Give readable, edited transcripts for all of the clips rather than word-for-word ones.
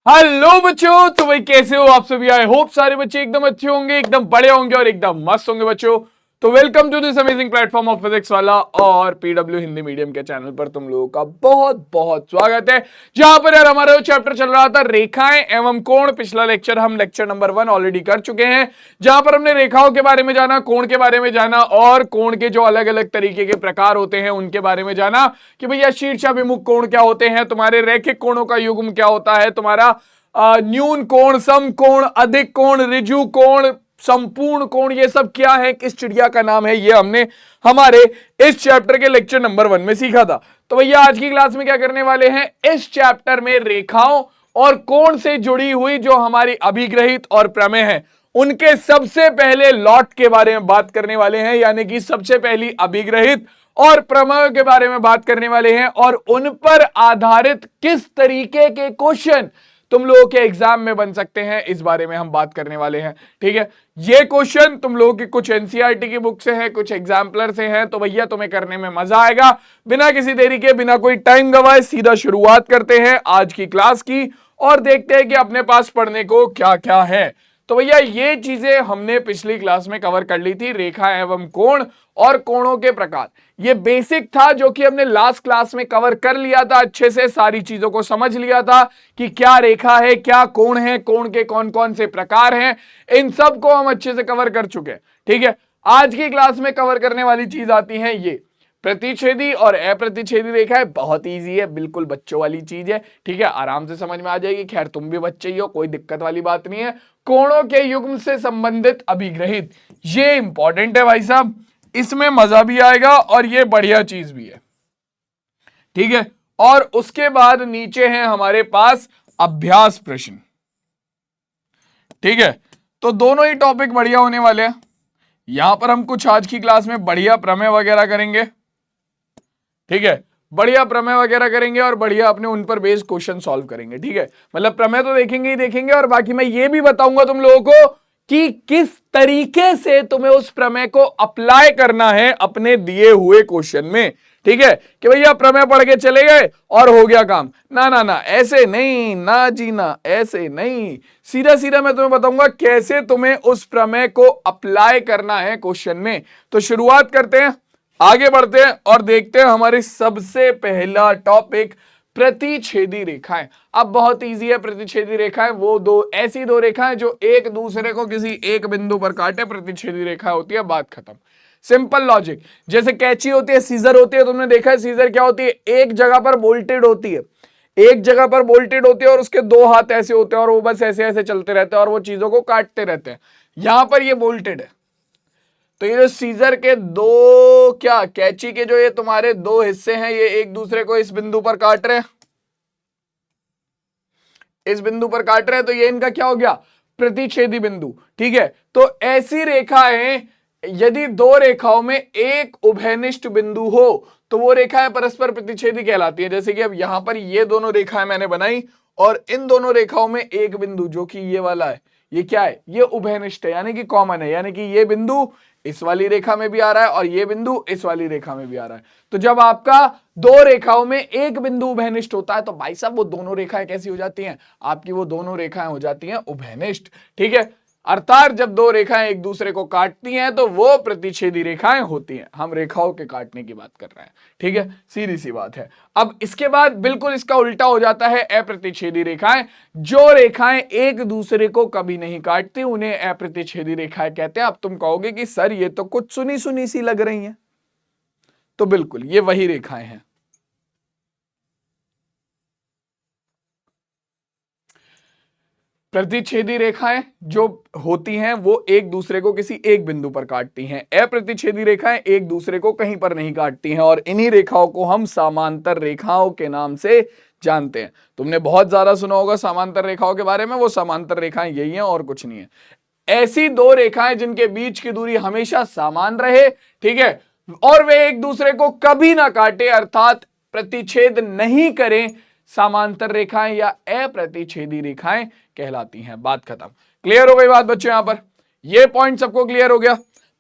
Hello बच्चों, तो भाई कैसे हो आप सभी। आई होप सारे बच्चे एकदम अच्छे होंगे, एकदम बड़े होंगे और एकदम मस्त होंगे बच्चों। तो welcome to this amazing platform of Physics Wallah और पीडब्ल्यू हिंदी मीडियम के चैनल पर तुम लोगों का बहुत बहुत स्वागत है। जहां पर यार हमारा चैप्टर चल रहा था रेखाएं एवं कोण। पिछला लेक्चर हम लेक्चर नंबर 1 ऑलरेडी कर चुके हैं, जहां पर हमने रेखाओं के बारे में जाना, कोण के बारे में जाना और कोण के जो अलग अलग तरीके के प्रकार होते हैं उनके बारे में जाना कि भैया शीर्षाभिमुख कोण क्या होते हैं, तुम्हारे रैखिक कोणों का युग्म क्या होता है, तुम्हारा न्यून कोण, सम कोण, अधिक कोण, ऋजु कोण, संपूर्ण कोण, ये सब क्या है, किस चिड़िया का नाम है, ये हमने हमारे इस चैप्टर के लेक्चर नंबर 1 में सीखा था। तो भैया आज की क्लास में क्या करने वाले हैं, इस चैप्टर में रेखाओं और कोण से जुड़ी हुई जो हमारी अभिग्रहित और प्रमेय है उनके सबसे पहले लॉट के बारे में बात करने वाले हैं, यानी कि सबसे पहली अभिग्रहित और प्रमेय के बारे में बात करने वाले हैं और उन पर आधारित किस तरीके के क्वेश्चन तुम लोगों के एग्जाम में बन सकते हैं, इस बारे में हम बात करने वाले हैं। ठीक है, ये क्वेश्चन तुम लोगों की कुछ एनसीईआरटी की बुक से है, कुछ एग्जाम्पलर से है, तो भैया तुम्हें करने में मजा आएगा। बिना किसी देरी के, बिना कोई टाइम गवाए सीधा शुरुआत करते हैं आज की क्लास की और देखते हैं कि अपने पास पढ़ने को क्या क्या है। तो भैया ये चीजें हमने पिछली क्लास में कवर कर ली थी, रेखा एवं कोण और कोणों के प्रकार। ये बेसिक था जो कि हमने लास्ट क्लास में कवर कर लिया था, अच्छे से सारी चीजों को समझ लिया था कि क्या रेखा है, क्या कोण है, कोण के कौन कौन से प्रकार हैं, इन सब को हम अच्छे से कवर कर चुके हैं। ठीक है, आज की क्लास में कवर करने वाली चीज आती है ये प्रतिच्छेदी और अप्रतिच्छेदी रेखा है। बहुत इजी है, बिल्कुल बच्चों वाली चीज है। ठीक है, आराम से समझ में आ जाएगी। खैर तुम भी बच्चे ही हो, कोई दिक्कत वाली बात नहीं है। कोणों के युग्म से संबंधित अभिग्रहित, ये इंपॉर्टेंट है भाई साहब, इसमें मजा भी आएगा और ये बढ़िया चीज भी है। ठीक है, और उसके बाद नीचे है हमारे पास अभ्यास प्रश्न। ठीक है, तो दोनों ही टॉपिक बढ़िया होने वाले हैं। यहां पर हम कुछ आज की क्लास में बढ़िया प्रमेय वगैरह करेंगे। ठीक है, बढ़िया प्रमेय वगैरह करेंगे और बढ़िया अपने उन पर बेस्ड क्वेश्चन सॉल्व करेंगे। ठीक है, मतलब प्रमेय तो देखेंगे ही देखेंगे और बाकी मैं ये भी बताऊंगा तुम लोगों को कि किस तरीके से तुम्हें उस प्रमेय को अप्लाई करना है अपने दिए हुए क्वेश्चन में। ठीक है, कि भैया प्रमेय पढ़ के चले गए और हो गया काम, ना ना ना, ऐसे नहीं ना जी ना, ऐसे नहीं। सीधा सीधा मैं तुम्हें बताऊंगा कैसे तुम्हें उस प्रमेय को अप्लाई करना है क्वेश्चन में। तो शुरुआत करते हैं, आगे बढ़ते हैं और देखते हैं हमारी सबसे पहला टॉपिक प्रतिच्छेदी रेखाएं। अब बहुत इजी है, प्रतिच्छेदी रेखाएं वो दो ऐसी दो रेखाएं जो एक दूसरे को किसी एक बिंदु पर काटे, प्रतिच्छेदी रेखा होती है, बात खत्म। Simple logic. जैसे कैंची होती है, सीजर होती है, तुमने देखा है सीजर क्या होती है, एक जगह पर बोल्टेड होती है, एक जगह पर बोल्टेड होती है और उसके दो हाथ ऐसे होते हैं और वो बस ऐसे ऐसे चलते रहते हैं और वो चीजों को काटते रहते हैं। यहां पर ये बोल्टेड है, तो ये जो सीजर के दो, क्या कैंची के जो ये तुम्हारे दो हिस्से हैं, ये एक दूसरे को इस बिंदु पर काट रहे हैं, इस बिंदु पर काट रहे हैं, तो ये इनका क्या हो गया, प्रतिच्छेदी बिंदु। ठीक है, तो ऐसी रेखाएं, यदि दो रेखाओं में एक उभयनिष्ठ बिंदु हो तो वो रेखाएं परस्पर प्रतिच्छेदी कहलाती है। जैसे कि अब यहां पर ये दोनों रेखाएं मैंने बनाई और इन दोनों रेखाओं में एक बिंदु जो कि ये वाला है, ये क्या है, ये उभयनिष्ठ है, यानी कि कॉमन है, यानी कि ये बिंदु इस वाली रेखा में भी आ रहा है और ये बिंदु इस वाली रेखा में भी आ रहा है। तो जब आपका दो रेखाओं में एक बिंदु उभयनिष्ठ होता है तो भाई साहब वो दोनों रेखाएं कैसी हो जाती हैं, आपकी वो दोनों रेखाएं हो जाती हैं उभयनिष्ठ। ठीक है, अर्थात जब दो रेखाएं एक दूसरे को काटती हैं तो वो प्रतिच्छेदी रेखाएं होती हैं। हम रेखाओं के काटने की बात कर रहे हैं। ठीक है, सीधी सी बात है। अब इसके बाद बिल्कुल इसका उल्टा हो जाता है, अप्रतिच्छेदी रेखाएं। जो रेखाएं एक दूसरे को कभी नहीं काटती उन्हें अप्रतिच्छेदी रेखाएं कहते हैं। अब तुम कहोगे कि सर ये तो कुछ सुनी सुनी सी लग रही हैं, तो बिल्कुल ये वही रेखाएं हैं। प्रतिच्छेदी रेखाएं जो होती हैं वो एक दूसरे को किसी एक बिंदु पर काटती हैं। अप्रतिच्छेदी रेखाएं एक दूसरे को कहीं पर नहीं काटती हैं और इन्हीं रेखाओं को हम समांतर रेखाओं के नाम से जानते हैं। तुमने बहुत ज्यादा सुना होगा समांतर रेखाओं के बारे में, वो समांतर रेखाएं यही हैं और कुछ नहीं है। ऐसी दो रेखाएं जिनके बीच की दूरी हमेशा समान रहे, ठीक है, और वे एक दूसरे को कभी ना काटे, अर्थात प्रतिच्छेद नहीं करें, समांतर रेखाएं या अप्रतिच्छेदी रेखाएं कहलाती हैं। बात खत्म। क्लियर हो गई बात बच्चों? यहां पर ये पॉइंट सबको क्लियर हो गया?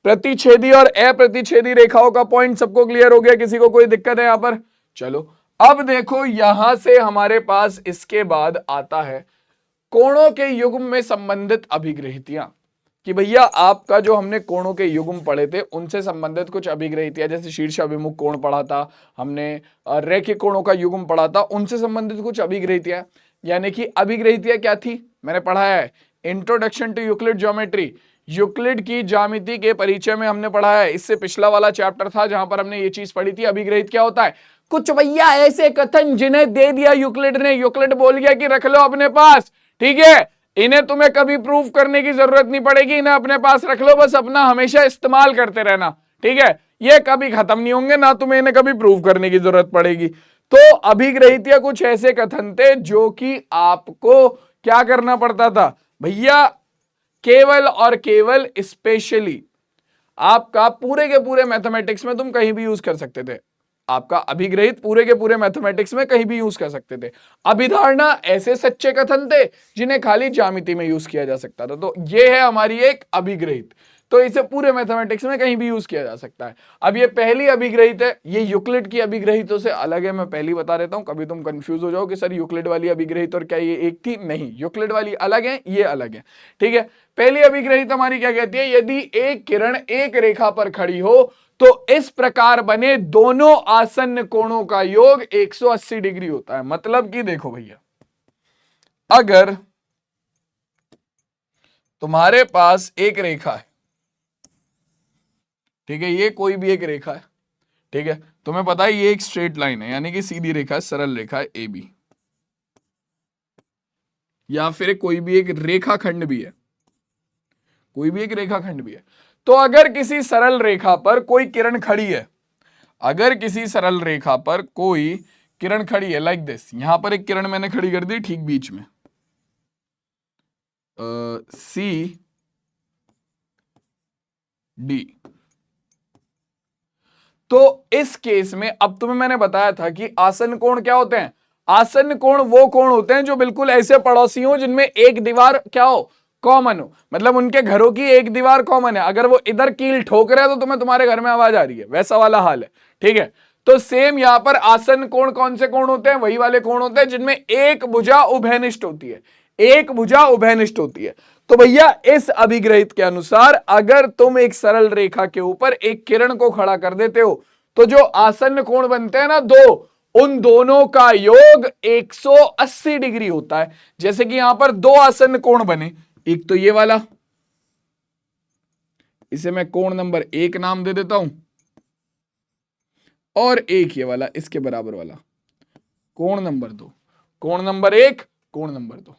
प्रतिच्छेदी और अप्रतिच्छेदी रेखाओं का पॉइंट सबको क्लियर हो गया? किसी को कोई दिक्कत है यहां पर? चलो अब देखो, यहां से हमारे पास इसके बाद आता है कोणों के युग्म में संबंधित अभिग्रहितियां, कि भैया आपका जो हमने कोणों के युग्म पढ़े थे उनसे संबंधित कुछ अभिग्रहितियां, जैसे शीर्ष अभिमुख कोण पढ़ा था हमने, रेखिक कोणों का युग्म पढ़ा था, उनसे संबंधित कुछ अभिग्रहितियां। यानी कि अभिग्रहितियां क्या थी, मैंने पढ़ा है introduction to Euclid geometry, Euclid की ज्यामिति के परिचय में हमने पढ़ा है। इससे पिछला वाला चैप्टर था जहां पर हमने ये चीज पढ़ी थी, अभिग्रहित क्या होता है, कुछ भैया ऐसे कथन जिन्हें दे दिया यूक्लिड ने, यूक्लिड बोल गया कि रख लो अपने पास, ठीक है, इन्हें तुम्हें कभी प्रूफ करने की जरूरत नहीं पड़ेगी, इन्हें अपने पास रख लो, बस अपना हमेशा इस्तेमाल करते रहना, ठीक है, ये कभी खत्म नहीं होंगे, ना तुम्हें इन्हें कभी प्रूफ करने की जरूरत पड़ेगी। तो अभिग्रहितियां कुछ ऐसे कथन थे जो कि आपको क्या करना पड़ता था भैया, केवल और केवल स्पेशली आपका पूरे के पूरे मैथमेटिक्स में तुम कहीं भी यूज कर सकते थे, आपका अभिग्रहित पूरे के पूरे मैथमेटिक्स में कहीं भी यूज कर सकते थे। अभिधारणा ऐसे सच्चे कथन थे जिन्हें खाली ज्यामिति में यूज किया जा सकता था, तो ये है हमारी एक अभिग्रहित, तो इसे पूरे मैथमेटिक्स में कहीं भी यूज किया जा सकता है। अब ये पहली अभिग्रहित है, ये यूक्लिड की अभिग्रहितों से अलग है, मैं पहली बता देता हूं, कभी तुम कंफ्यूज हो जाओ कि सर यूक्लिड वाली अभिग्रहित और क्या ये एक थी, नहीं, यूक्लिड वाली अलग है, ये अलग है, ठीक है। पहली अभिग्रहित हमारी क्या कहती है, यदि एक किरण एक रेखा पर खड़ी हो तो इस प्रकार बने दोनों आसन्न कोणों का योग 180 डिग्री होता है। मतलब कि देखो भैया, अगर तुम्हारे पास एक रेखा है, ठीक है, ये कोई भी एक रेखा है, ठीक है, तुम्हें पता है ये एक स्ट्रेट लाइन है, यानी कि सीधी रेखा है, सरल रेखा है ए बी, या फिर कोई भी एक रेखाखंड भी है, कोई भी एक रेखाखंड भी है। तो अगर किसी सरल रेखा पर कोई किरण खड़ी है, अगर किसी सरल रेखा पर कोई किरण खड़ी है, लाइक दिस, यहां पर एक किरण मैंने खड़ी कर दी ठीक बीच में, सी डी, तो इस केस में अब तुम्हें मैंने बताया था कि आसन्न कोण क्या होते हैं, आसन्न कोण वो कोण होते हैं जो बिल्कुल ऐसे पड़ोसी हो जिनमें एक दीवार क्या हो, कॉमन हो, मतलब उनके घरों की एक दीवार कॉमन है, अगर वो इधर कील ठोक रहे हैं तो तुम्हें तुम्हारे घर में आवाज आ रही है, वैसा वाला हाल है, ठीक है। तो सेम यहां पर आसन्न कोण कौन से कोण होते हैं, वही वाले कोण होते हैं जिनमें एक भुजा उभयनिष्ठ होती है, एक भुजा उभयनिष्ठ होती है। तो भैया इस अभिग्रहित के अनुसार अगर तुम एक सरल रेखा के ऊपर एक किरण को खड़ा कर देते हो तो जो आसन्न कोण बनते हैं ना दो, उन दोनों का योग 180 डिग्री होता है। जैसे कि यहां पर दो आसन्न कोण बने, एक तो ये वाला, इसे मैं कोण नंबर 1 नाम दे देता हूं, और एक ये वाला इसके बराबर वाला, कोण नंबर 2, कोण नंबर 1, कोण नंबर 2,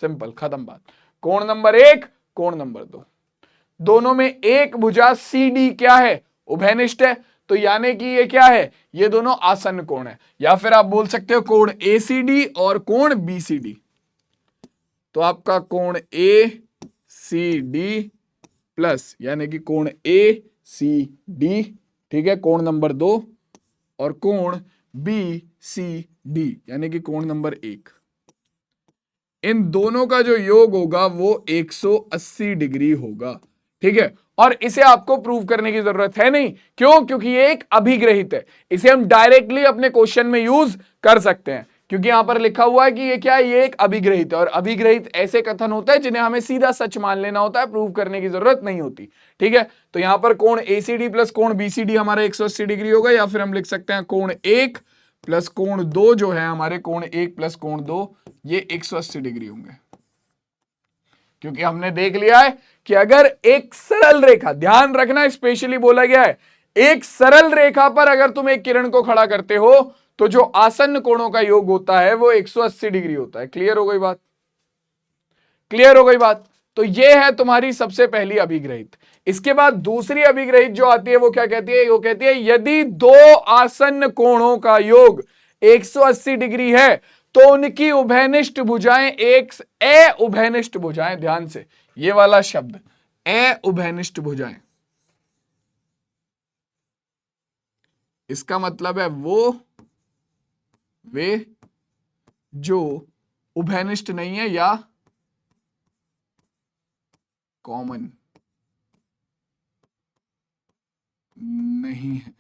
सिंपल, खत्म बात। कोण नंबर 1, कोण नंबर 2, दोनों में एक भुजा सी डी क्या है, उभयनिष्ठ है, तो यानी कि ये क्या है, ये दोनों आसन्न कोण है, या फिर आप बोल सकते हो कोण ए सी डी और कोण बी सी डी। तो आपका कोण ए सी डी प्लस यानी कि कोण ए सी डी, ठीक है, कोण नंबर 2, और कोण बी सी डी यानी कि कोण नंबर 1, इन दोनों का जो योग होगा वो 180 डिग्री होगा, ठीक है। और इसे आपको प्रूव करने की जरूरत है नहीं, क्यों, क्योंकि ये एक अभिग्रहित है, इसे हम डायरेक्टली अपने क्वेश्चन में यूज कर सकते हैं, क्योंकि यहां पर लिखा हुआ है कि ये क्या है, ये एक अभिग्रहित है, और अभिग्रहित ऐसे कथन होते हैं जिन्हें हमें सीधा सच मान लेना होता है, प्रूव करने की जरूरत नहीं होती, ठीक है। तो यहां पर कोण एसीडी प्लस कोण बीसीडी हमारा 180 डिग्री होगा, या फिर हम लिख सकते हैं कोण 1 प्लस कोण 2 जो है हमारे, कोण 1 प्लस कोण 2 ये 180 डिग्री होंगे, क्योंकि हमने देख लिया है कि अगर एक सरल रेखा, ध्यान रखना स्पेशली बोला गया है, एक सरल रेखा पर अगर तुम एक किरण को खड़ा करते हो तो जो आसन्न कोणों का योग होता है वो 180 डिग्री होता है। क्लियर हो गई बात, क्लियर हो गई बात। तो ये है तुम्हारी सबसे पहली अभिग्रहित। इसके बाद दूसरी अभिग्रहित जो आती है वो क्या कहती है, वो कहती है यदि दो आसन्न कोणों का योग 180 डिग्री है तो उनकी उभयनिष्ठ भुजाएं एक ए उभयनिष्ठ भुजाएं, ध्यान से ये वाला शब्द ए उभयनिष्ठ भुजाएं, इसका मतलब है वे जो उभयनिष्ठ नहीं है या कॉमन नहीं है,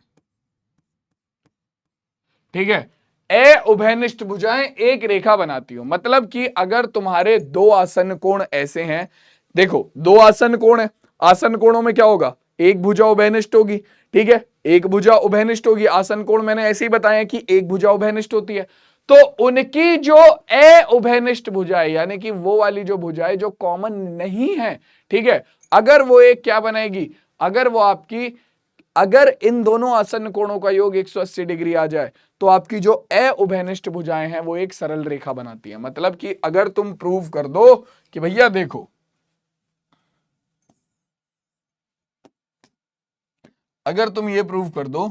ठीक है। ए उभयनिष्ठ भुजाएं एक रेखा बनाती हो, मतलब कि अगर तुम्हारे दो आसन कोण ऐसे हैं, देखो दो आसन कोण है, आसन कोणों में क्या होगा, एक भुजा उभयनिष्ठ होगी, ठीक है, एक भुजा उभयनिष्ठ होगी। आसन कोण मैंने ऐसे ही बताया कि एक भुजा उभयनिष्ठ होती है, तो उनकी जो ए उभयनिष्ठ भुजा है, यानी कि वो वाली जो भुजा है जो कॉमन नहीं है, ठीक है, अगर वो एक क्या बनाएगी, अगर वो आपकी, अगर इन दोनों आसन कोणों का योग 180 डिग्री आ जाए तो आपकी जो ए उभयनिष्ठ भुजाएं हैं वो एक सरल रेखा बनाती है। मतलब कि अगर तुम प्रूव कर दो कि भैया देखो, अगर तुम ये प्रूव कर दो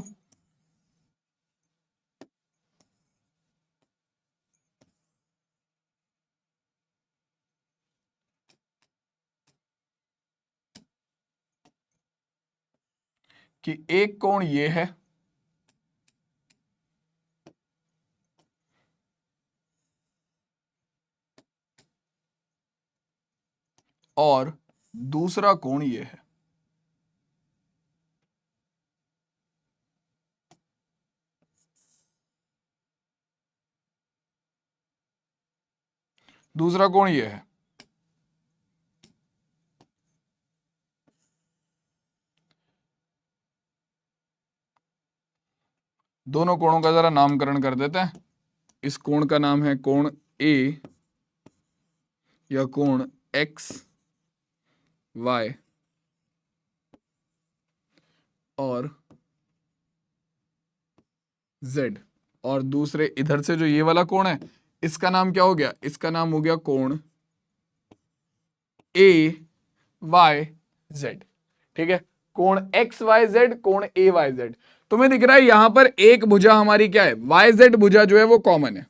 कि एक कोण ये है और दूसरा कोण ये है, दूसरा कोण ये है, दोनों कोणों का जरा नामकरण कर देते हैं। इस कोण का नाम है कोण ए या कोण एक्स वाई, और जेड, और दूसरे इधर से जो ये वाला कोण है इसका नाम क्या हो गया, इसका नाम हो गया कोण ए वाई जेड, ठीक है, कोण एक्स वाई जेड, कोण ए वाई जेड। तुम्हें दिख रहा है यहां पर एक भुजा हमारी क्या है, वाई जेड भुजा जो है वो कॉमन है,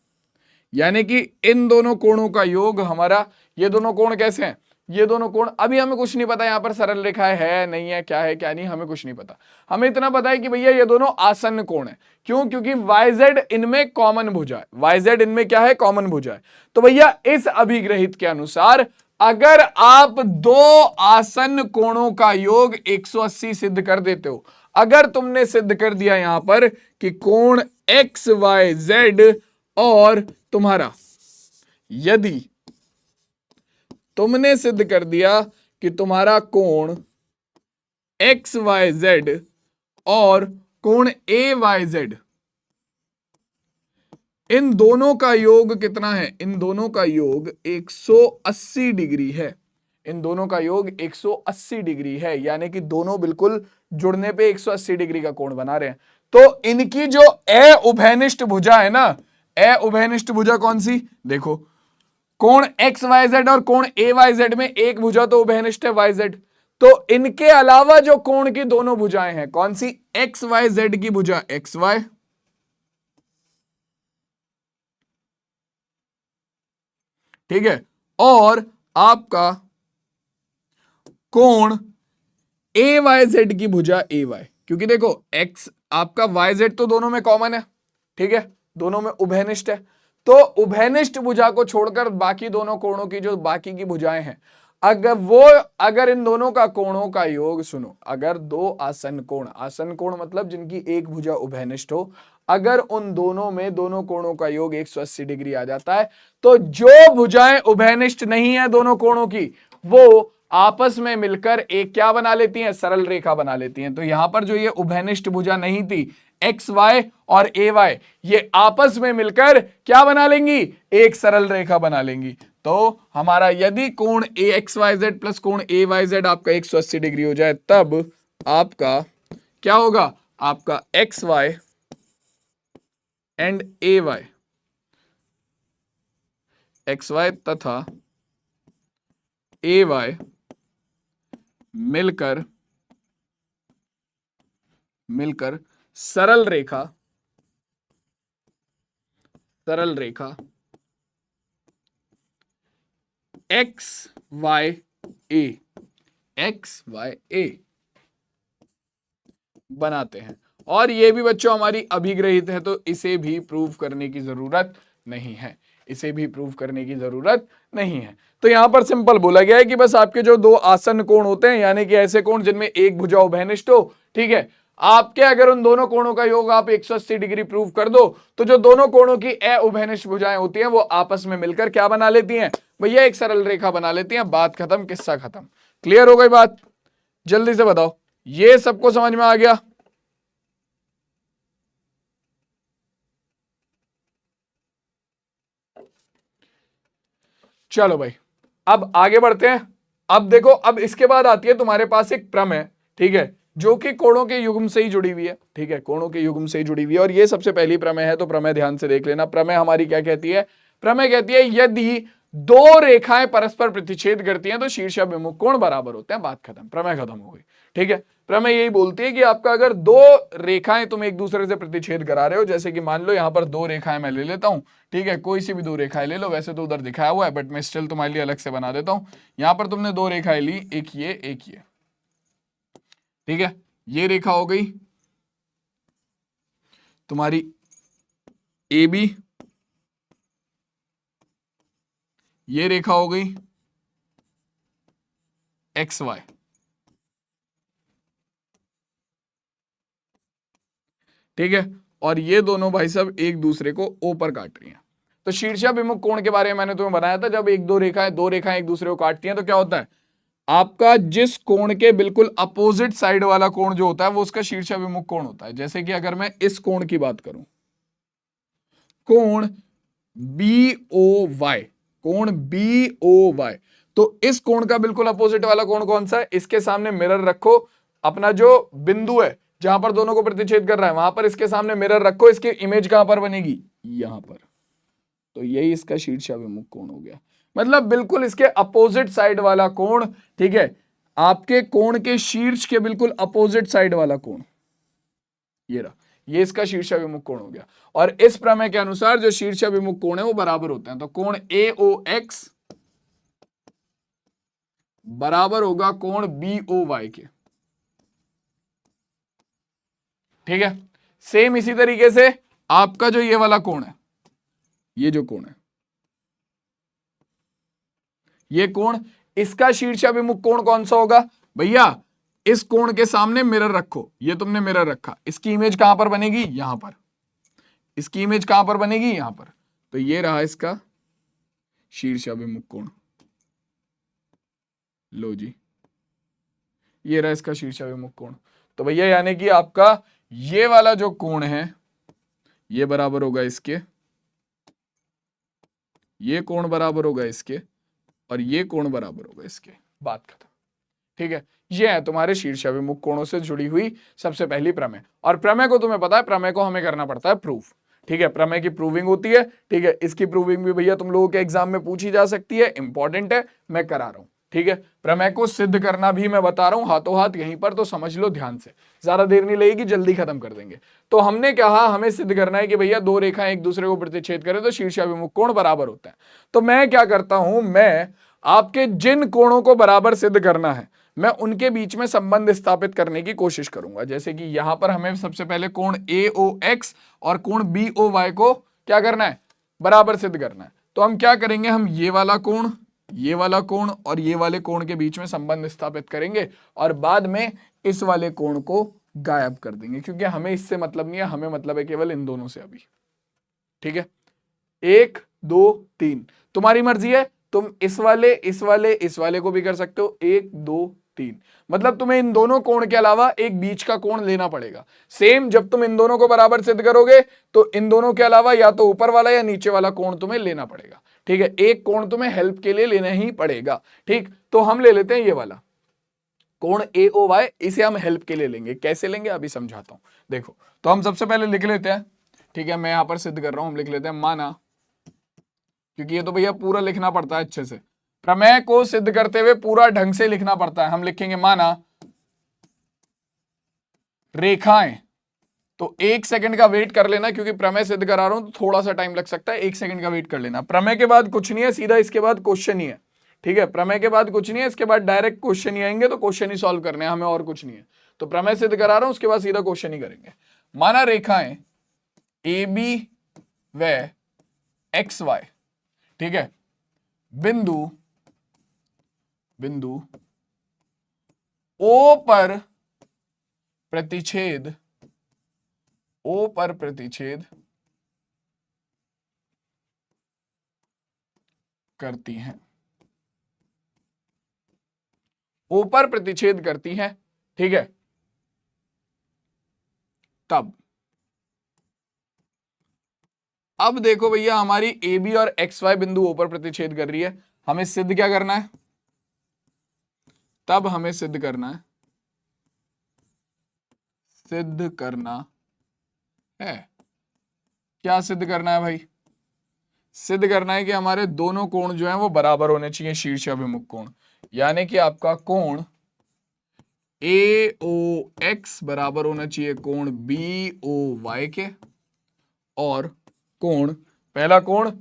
यानी कि इन दोनों कोणों का योग हमारा, ये दोनों कोण कैसे हैं, ये दोनों कोण, अभी हमें कुछ नहीं पता यहां पर सरल रेखा है नहीं है, क्या है क्या नहीं, हमें कुछ नहीं पता, हमें इतना पता है कि भैया ये दोनों आसन्न कोण है। क्यों, क्योंकि वाईजेड इनमें कॉमन भुजा है, वाईजेड इनमें क्या है, कॉमन भुजा है। तो भैया इस अभिग्रहित के अनुसार अगर आप दो आसन्न कोणों का योग 180 सिद्ध कर देते हो, अगर तुमने सिद्ध कर दिया यहां पर कि कोण एक्स वाई जेड और तुम्हारा, यदि तुमने सिद्ध कर दिया कि तुम्हारा कोण एक्स वाई जेड और कोण ए वाई जेड, इन दोनों का योग कितना है, इन दोनों का योग 180 डिग्री है, इन दोनों का योग 180 डिग्री है, यानी कि दोनों बिल्कुल जुड़ने पे 180 डिग्री का कोण बना रहे हैं। तो इनकी जो ए उभयनिष्ठ भुजा है ना, ए उभयनिष्ठ भुजा कौन सी, देखो कोण एक्स वाई जेड और कोण ए वाई जेड में एक भुजा तो उभयनिष्ठ है वाई जेड, तो इनके अलावा जो कोण की दोनों भुजाएं हैं कौन सी, एक्स वाई जेड की भुजा एक्स वाई, ठीक है, और आपका कोण ए वाई जेड की भुजा ए वाई, क्योंकि देखो एक्स आपका वाई जेड तो दोनों में कॉमन है, ठीक है, दोनों में उभयनिष्ठ है, तो उभयनिष्ठ भुजा को छोड़कर बाकी दोनों कोणों की जो बाकी की भुजाएं हैं, अगर इन दोनों का कोणों का योग, सुनो, अगर दो आसन कोण, आसन कोण मतलब जिनकी एक भुजा उभयनिष्ठ हो, अगर उन दोनों में दोनों कोणों का योग 180 डिग्री आ जाता है, तो जो भुजाएं उभयनिष्ठ नहीं है दोनों कोणों की, वो आपस में मिलकर एक क्या बना लेती हैं, सरल रेखा बना लेती हैं। तो यहां पर जो ये उभयनिष्ठ भुजा नहीं थी एक्स वाई और ए वाई, ये आपस में मिलकर क्या बना लेंगी, एक सरल रेखा बना लेंगी। तो हमारा यदि कोण ए एक्स वाई जेड प्लस कोण ए वाई जेड आपका 180 डिग्री हो जाए, तब आपका क्या होगा, आपका X Y and A Y, X Y तथा ए वाई मिलकर सरल रेखा एक्स वाई ए बनाते हैं। और ये भी बच्चों हमारी अभिग्रहित है, तो इसे भी प्रूव करने की जरूरत नहीं है, इसे भी प्रूव करने की जरूरत नहीं है। तो यहां पर सिंपल बोला गया है कि बस आपके जो दो आसन कोण होते हैं, यानी कि ऐसे कोण जिनमें एक भुजा उभयनिष्ठ हो, ठीक है, आपके अगर उन दोनों कोणों का योग आप 180 डिग्री प्रूव कर दो तो जो दोनों कोणों की उभयनिष्ठ भुजाएं होती हैं वो आपस में मिलकर क्या बना लेती हैं भैया, एक सरल रेखा बना लेती हैं। बात खत्म, किस्सा खत्म। क्लियर हो गई बात? जल्दी से बताओ, ये सबको समझ में आ गया? चलो भाई, अब आगे बढ़ते हैं। अब देखो, अब इसके बाद आती है तुम्हारे पास एक प्रमेय, ठीक है, जो कि कोणों के युग्म से ही जुड़ी हुई है। ठीक है, कोणों के युग्म से ही जुड़ी हुई है और ये सबसे पहली प्रमेय है, तो प्रमेय ध्यान से देख लेना। प्रमेय हमारी क्या कहती है? प्रमेय कहती है यदि दो रेखाएं परस्पर प्रतिच्छेद करती हैं तो शीर्षाभिमुख कोण बराबर होते हैं। बात खत्म, प्रमेय खत्म हो गई। ठीक है, प्रमेय यही बोलती है कि आपका अगर दो रेखाएं तुम एक दूसरे से प्रतिच्छेद करा रहे हो, जैसे कि मान लो यहां पर दो रेखाएं मैं ले लेता हूं, ठीक है, कोई सी भी दो रेखाएं ले लो, वैसे तो उधर दिखाया हुआ है बट मैं स्टिल तुम्हारे लिए अलग से बना देता हूं। यहां पर तुमने दो रेखाएं ली, एक ये एक ये, ठीक है, ये रेखा हो गई तुम्हारी ए बी, ये रेखा हो गई एक्स वाई। ठीक है, और ये दोनों भाई साहब एक दूसरे को ओ पर काट रही हैं। तो शीर्षाभिमुख कोण के बारे में मैंने तुम्हें बताया था, जब एक दो रेखाएं एक दूसरे को काटती हैं तो क्या होता है, आपका जिस कोण के बिल्कुल अपोजिट साइड वाला कोण जो होता है वो उसका शीर्षाभिमुख कोण होता है। जैसे कि अगर मैं इस कोण की बात करूं, कोण बी ओ वाई, कोण बी ओ वाई, तो इस कोण का बिल्कुल अपोजिट वाला कोण कौन सा है? इसके सामने मिरर रखो, अपना जो बिंदु है जहां पर दोनों को प्रतिच्छेद कर रहा है वहां पर इसके सामने मिरर रखो, इसकी इमेज कहां पर बनेगी? यहां पर। तो यही इसका शीर्षाभिमुख कोण हो गया, मतलब बिल्कुल इसके अपोजिट साइड वाला कोण। ठीक है, आपके कोण के शीर्ष के बिल्कुल अपोजिट साइड वाला कोण ये रहा, ये इसका शीर्षाभिमुख कोण हो गया। और इस प्रमेय के अनुसार जो शीर्षाभिमुख कोण है वो बराबर होते हैं। तो कोण ए ओ एक्स बराबर होगा कोण बी ओ वाई के। ठीक है, सेम इसी तरीके से आपका जो ये वाला कोण है, ये जो कोण है, ये कोण, इसका शीर्षाभिमुख कोण कौन सा होगा भैया? इस कोण के सामने मिरर रखो, ये तुमने मिरर रखा, इसकी इमेज कहां पर बनेगी? यहां पर। इसकी इमेज कहां पर बनेगी? यहां पर। तो ये रहा इसका शीर्षाभिमुख कोण। लो जी, ये रहा इसका शीर्षाभिमुख कोण। तो भैया यानी कि आपका ये वाला जो कोण है ये बराबर होगा इसके, ये कोण बराबर होगा इसके, और ये कोण बराबर होगा इसके। बात खत्म। ठीक है, ये है तुम्हारे शीर्षाभिमुख कोणों से जुड़ी हुई सबसे पहली प्रमेय। और प्रमेय को तुम्हें पता है, प्रमेय को हमें करना पड़ता है प्रूफ। ठीक है, प्रमेय की प्रूविंग होती है। ठीक है, इसकी प्रूविंग भी भैया तुम लोगों के एग्जाम में पूछी जा सकती है, इंपॉर्टेंट है, मैं करा रहा हूं। ठीक है, प्रमेय को सिद्ध करना भी मैं बता रहा हूं हाथों हाथ यहीं पर, तो समझ लो ध्यान से, ज्यादा देर नहीं लगेगी, जल्दी खत्म कर देंगे। तो हमने कहा हमें सिद्ध करना है कि भैया दो रेखाएं एक दूसरे को प्रतिच्छेद करें तो शीर्षाभिमुख कोण बराबर होता है। तो मैं क्या करता हूं, मैं आपके जिन कोणों को बराबर सिद्ध करना है मैं उनके बीच में संबंध स्थापित करने की कोशिश करूंगा। जैसे कि यहां पर हमें सबसे पहले कोण ए ओ एक्स और कोण बी ओ वाई को क्या करना है? बराबर सिद्ध करना है। तो हम क्या करेंगे, हम ये वाला कोण, ये वाला कोण और ये वाले कोण के बीच में संबंध स्थापित करेंगे और बाद में इस वाले कोण को गायब कर देंगे, क्योंकि हमें इससे मतलब नहीं है, हमें मतलब है केवल इन दोनों से अभी। ठीक है, एक दो तीन, तुम्हारी मर्जी है, तुम इस वाले इस वाले इस वाले को भी कर सकते हो, एक दो तीन, मतलब तुम्हें इन दोनों कोण के अलावा एक बीच का कोण लेना पड़ेगा। सेम जब तुम इन दोनों को बराबर सिद्ध करोगे तो इन दोनों के अलावा या तो ऊपर वाला या नीचे वाला कोण तुम्हें लेना पड़ेगा। ठीक है, एक कोण तुम्हें हेल्प के लिए लेना ही पड़ेगा। ठीक, तो हम ले लेते हैं ये वाला कोण ए ओ वाई, इसे हम हेल्प के लिए लेंगे। कैसे लेंगे अभी समझाता हूं, देखो। तो हम सबसे पहले लिख लेते हैं, ठीक है, मैं यहां पर सिद्ध कर रहा हूं, हम लिख लेते हैं माना, क्योंकि ये तो भैया पूरा लिखना पड़ता है अच्छे से, प्रमेय को सिद्ध करते हुए पूरा ढंग से लिखना पड़ता है। हम लिखेंगे माना रेखाएं, तो एक सेकंड का वेट कर लेना, क्योंकि प्रमेय सिद्ध करा रहा हूं तो थोड़ा सा टाइम लग सकता है, एक सेकंड का वेट कर लेना। प्रमेय के बाद कुछ नहीं है, सीधा इसके बाद क्वेश्चन ही है। ठीक है, प्रमेय के बाद कुछ नहीं है, इसके बाद डायरेक्ट क्वेश्चन ही आएंगे, तो क्वेश्चन ही सॉल्व करने हैं हमें, और कुछ नहीं है। तो प्रमेय सिद्ध करा रहा हूं, उसके बाद सीधा क्वेश्चन ही करेंगे। माना रेखाएं ए बी व एक्स वाई, ठीक है, बिंदु बिंदु ओ पर प्रतिच्छेद ओ पर प्रतिच्छेद करती हैं, ओ पर प्रतिच्छेद करती हैं, ठीक है। तब अब देखो भैया, हमारी ए बी और एक्स वाई बिंदु ओ पर प्रतिच्छेद कर रही है, हमें सिद्ध क्या करना है? तब हमें सिद्ध करना है, सिद्ध करना है, क्या सिद्ध करना है भाई? सिद्ध करना है कि हमारे दोनों कोण जो हैं वो बराबर होने चाहिए, शीर्ष अभिमुख कोण, यानी कि आपका कोण ए ओ एक्स बराबर होना चाहिए कोण बी ओ वाई के, और कोण, पहला कोण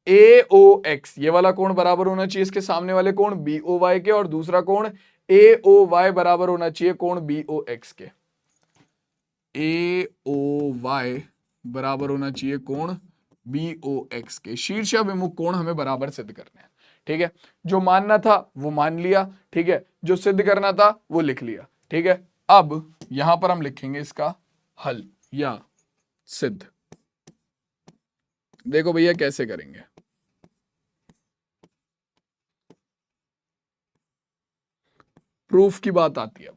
ए ओ एक्स, ये वाला कोण बराबर होना चाहिए इसके सामने वाले कोण बी ओ वाई के, और दूसरा कोण ए ओ वाई बराबर होना चाहिए कोण बी ओ एक्स के। ए ओ वाई बराबर होना चाहिए कोण बी ओ एक्स के, शीर्ष अभिमुख कोण हमें बराबर सिद्ध करने हैं, ठीक है। जो मानना था वो मान लिया, ठीक है, जो सिद्ध करना था वो लिख लिया, ठीक है। अब यहां पर हम लिखेंगे इसका हल या सिद्ध। देखो भैया कैसे करेंगे, प्रूफ की बात आती है।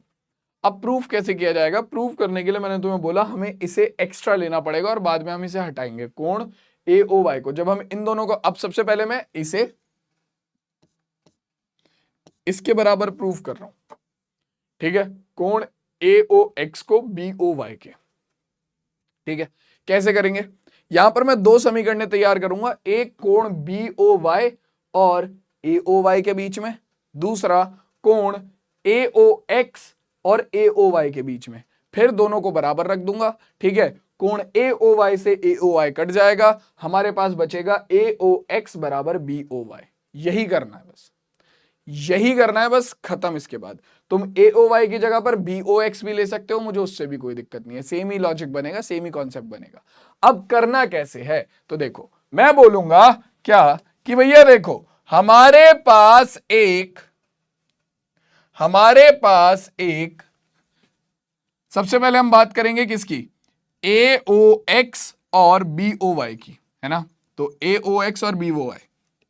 अब प्रूफ कैसे किया जाएगा? प्रूफ करने के लिए मैंने तुम्हें बोला हमें इसे एक्स्ट्रा लेना पड़ेगा और बाद में हम इसे हटाएंगे, कोण ए ओ वाई को। जब हम इन दोनों को, अब सबसे पहले मैं इसे इसके बराबर प्रूफ कर रहा हूं, ठीक है, कोण ए ओ एक्स को बी ओ वाई के, ठीक है। कैसे करेंगे? यहां पर मैं दो समीकरण तैयार करूंगा, एक कोण बी ओ वाई और ए ओ वाई के बीच में, दूसरा कोण ए ओ एक्स और ए ओ वाई के बीच में, फिर दोनों को बराबर रख दूंगा, ठीक है। कोण ए ओ वाई से ए ओ वाई कट जाएगा, हमारे पास बचेगा ए ओ एक्स बराबर बी ओ वाई। यही करना है बस, यही करना है बस, खत्म। इसके बाद तुम ए ओ वाई की जगह पर बी ओ एक्स भी ले सकते हो, मुझे उससे भी कोई दिक्कत नहीं है, सेम ही लॉजिक बनेगा, सेम ही कॉन्सेप्ट बनेगा। अब करना कैसे है? तो देखो, मैं बोलूंगा क्या कि भैया देखो, हमारे पास एक सबसे पहले हम बात करेंगे किसकी? ए ओ एक्स और बी ओ वाई की, है ना। तो ए ओ एक्स और बी ओ वाई,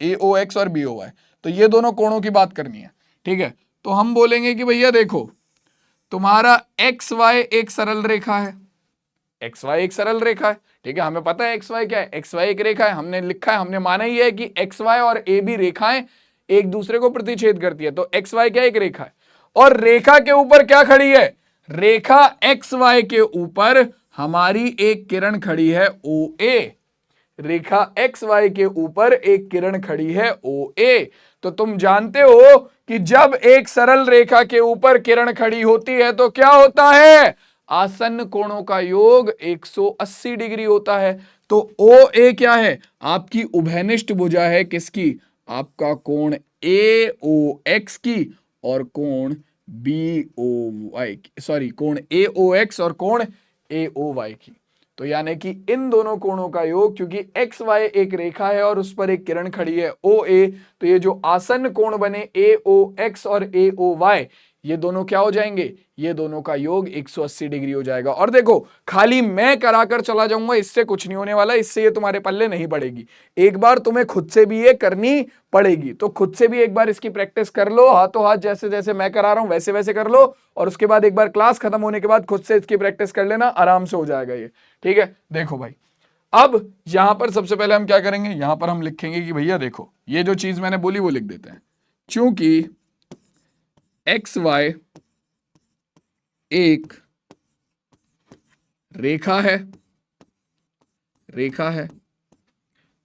ए ओ एक्स और बी ओ वाई, तो ये दोनों कोणों की बात करनी है, ठीक है। तो हम बोलेंगे कि भैया देखो, तुम्हारा एक्स वाई एक सरल रेखा है, एक्स वाई एक सरल रेखा है, ठीक है। हमें पता है एक्स वाई क्या है, एक्स वाई एक रेखा है, हमने लिखा है, हमने माना ही है कि एक्स वाई और ए बी रेखाएं एक दूसरे को प्रतिच्छेद करती है, तो एक्स वाई क्या, एक रेखा है। और रेखा के ऊपर क्या खड़ी है? रेखा एक्स वाई के ऊपर हमारी एक किरण खड़ी है ओ ए, रेखा एक्स वाई के ऊपर एक किरण खड़ी है ओ ए। तो तुम जानते हो कि जब एक सरल रेखा के ऊपर किरण खड़ी होती है तो क्या होता है? आसन्न कोणों का योग 180 डिग्री होता है। तो ओ ए क्या है? आपकी उभयनिष्ठ भुजा है, किसकी? आपका कोण ए ओ एक्स की, और कोण बी ओ वाई, सॉरी, कोण ए ओ एक्स और कोण ए ओ वाई की। तो यानी कि इन दोनों कोणों का योग, क्योंकि एक्स वाई एक रेखा है और उस पर एक किरण खड़ी है ओ ए, तो ये जो आसन्न कोण बने ए ओ एक्स और ए ओ वाई, ये दोनों क्या हो जाएंगे? ये दोनों का योग 180 डिग्री हो जाएगा। और देखो, खाली मैं कराकर चला जाऊंगा, इससे कुछ नहीं होने वाला, इससे ये तुम्हारे पल्ले नहीं पड़ेगी। एक बार तुम्हें खुद से भी ये करनी पड़ेगी, तो खुद से भी एक बार इसकी प्रैक्टिस कर लो, हाथों हाथ, जैसे जैसे मैं करा रहा हूं वैसे वैसे कर लो, और उसके बाद एक बार क्लास खत्म होने के बाद खुद से इसकी प्रैक्टिस कर लेना, आराम से हो जाएगा ये, ठीक है। देखो भाई, अब यहां पर सबसे पहले हम क्या करेंगे, यहां पर हम लिखेंगे कि भैया देखो, ये जो चीज मैंने बोली वो लिख देते हैं। चूंकि एक्स वाई एक रेखा है, रेखा है,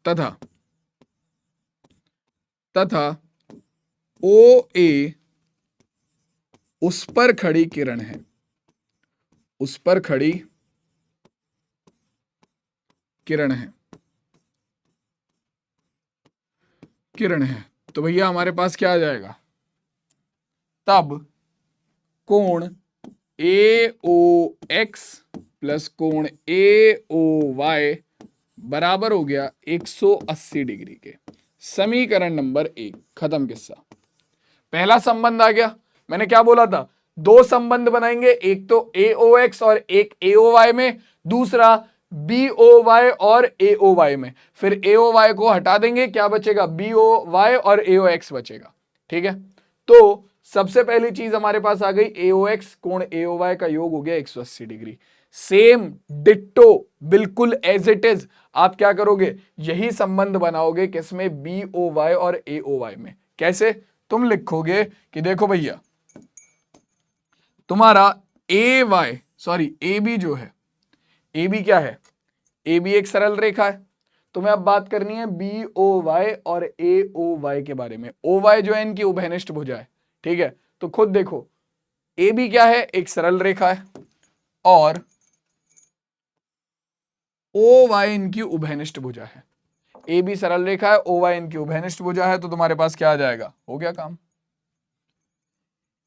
तथा तथा ओ ए उस पर खड़ी किरण है, उस पर खड़ी किरण है, किरण है। तो भैया हमारे पास क्या आ जाएगा? तब कोण ए ओ एक्स प्लस कोण ए ओ वाई बराबर हो गया 180 डिग्री के। समीकरण नंबर 1 खत्म, किस्सा। पहला संबंध आ गया। मैंने क्या बोला था? दो संबंध बनाएंगे, एक तो AOX और एक AOY में, दूसरा BOY और AOY में। फिर AOY को हटा देंगे, क्या बचेगा? BOY और AOX बचेगा। ठीक है, तो सबसे पहली चीज हमारे पास आ गई, AOX कोण AOY का योग हो गया 180 डिग्री। सेम डिट्टो बिल्कुल एज इट इज आप क्या करोगे, यही संबंध बनाओगे किसमें? BOY और AOY में। कैसे? तुम लिखोगे कि देखो भैया, तुम्हारा AB जो है, AB क्या है? AB एक सरल रेखा है। तुम्हें अब बात करनी है BOY और AOY के बारे में। OY जो है इनकी उभयनिष्ठ भुजा है। ठीक है, तो खुद देखो, AB क्या है? एक सरल रेखा है, और OY इनकी उभयनिष्ठ भुजा है। AB सरल रेखा है, OY इनकी उभयनिष्ठ भुजा है, तो तुम्हारे पास क्या आ जाएगा? हो गया काम।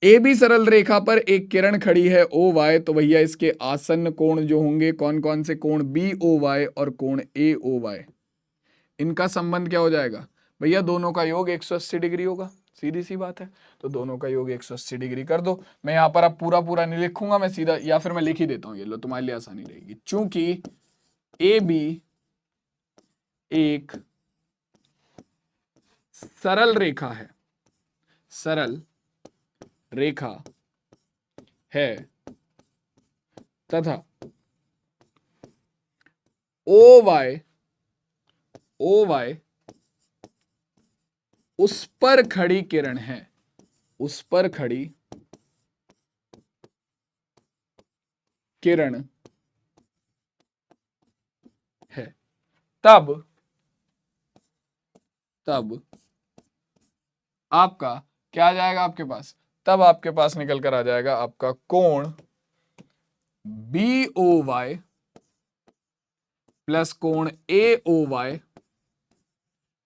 AB सरल रेखा पर एक किरण खड़ी है OY, तो भैया इसके आसन्न कोण जो होंगे कौन कौन से कोण? BOY और कोण AOY, इनका संबंध क्या हो जाएगा भैया? दोनों का योग 180 डिग्री होगा। सीधी सी बात है, तो दोनों का योग 180 डिग्री कर दो। मैं यहां पर अब पूरा पूरा नहीं लिखूंगा, मैं सीधा, या फिर मैं लिख ही देता हूं, ये लो तुम्हारे लिए आसानी रहेगी। चूंकि AB एक सरल रेखा है, सरल रेखा है, तथा OY उस पर खड़ी किरण है, उस पर खड़ी किरण है, तब आपका क्या आ जाएगा आपके पास? तब आपके पास निकल कर आ जाएगा आपका कोण BOY प्लस कोण AOY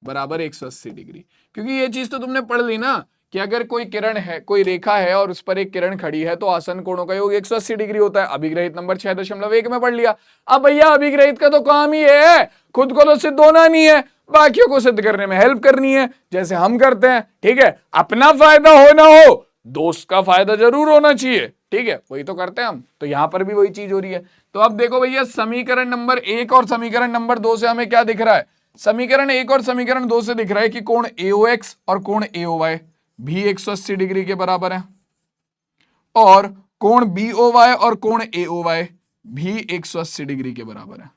बराबर 180 डिग्री। क्योंकि ये चीज तो तुमने पढ़ ली ना कि अगर कोई किरण है, कोई रेखा है और उस पर एक किरण खड़ी है, तो आसन कोणों का योग 180 डिग्री होता है। अभिग्रहित नंबर 6.1 में पढ़ लिया। अब भैया अभिग्रहित का तो काम ही है खुद को तो सिद्ध होना नहीं है, बाकियों को सिद्ध करने में हेल्प करनी है, जैसे हम करते हैं। ठीक है, अपना फायदा हो ना हो, दोस्त का फायदा जरूर होना चाहिए। ठीक है, वही तो करते हैं हम, तो यहां पर भी वही चीज हो रही है। तो अब देखो भैया, समीकरण नंबर 1 और समीकरण नंबर 2 से हमें क्या दिख रहा है? समीकरण 1 और समीकरण 2 से दिख रहा है कि कोण AOX और कोण AOY भी 180 डिग्री के बराबर है, और कोण BOY और कोण AOY भी 180 डिग्री के बराबर है।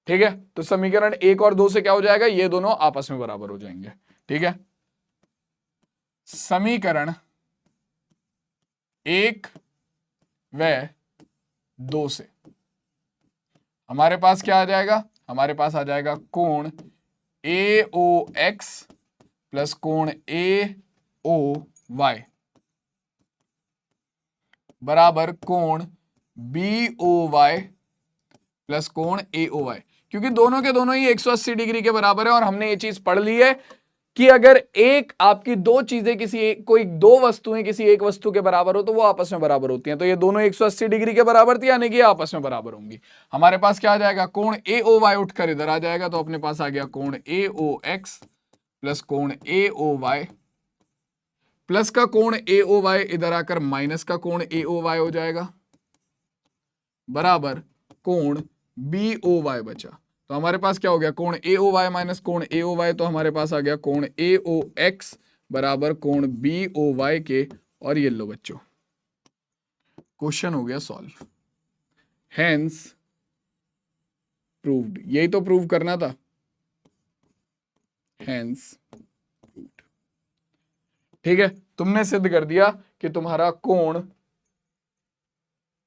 ठीक है, तो समीकरण 1 और 2 से क्या हो जाएगा? ये दोनों आपस में बराबर हो जाएंगे। ठीक है, समीकरण 1 व 2 से हमारे पास क्या आ जाएगा? हमारे पास आ जाएगा कोण AOX प्लस कोण AOY बराबर कोण BOY प्लस कोण AOY। क्योंकि दोनों के दोनों ही 180 डिग्री के बराबर है, और हमने ये चीज पढ़ ली है कि अगर एक आपकी दो चीजें कोई दो वस्तुएं किसी एक वस्तु के बराबर हो तो वो आपस में बराबर होती हैं। तो ये दोनों 180 डिग्री के बराबर थी, यानी कि आपस में बराबर होंगी। हमारे पास क्या आ जाएगा? कोण AOY उठकर इधर आ जाएगा, तो अपने पास आ गया कोण AOX प्लस कोण AOY, प्लस का कोण AOY इधर आकर माइनस का कोण AOY हो जाएगा, बराबर कोण BOY बचा। तो हमारे पास क्या हो गया? कोण AOY माइनस कोण AOY, तो हमारे पास आ गया कोण AOX बराबर कोण BOY के। और ये लो बच्चों, क्वेश्चन हो गया सॉल्व। हेंस प्रूव्ड, यही तो प्रूव करना था। Hence proved. ठीक है, तुमने सिद्ध कर दिया कि तुम्हारा कोण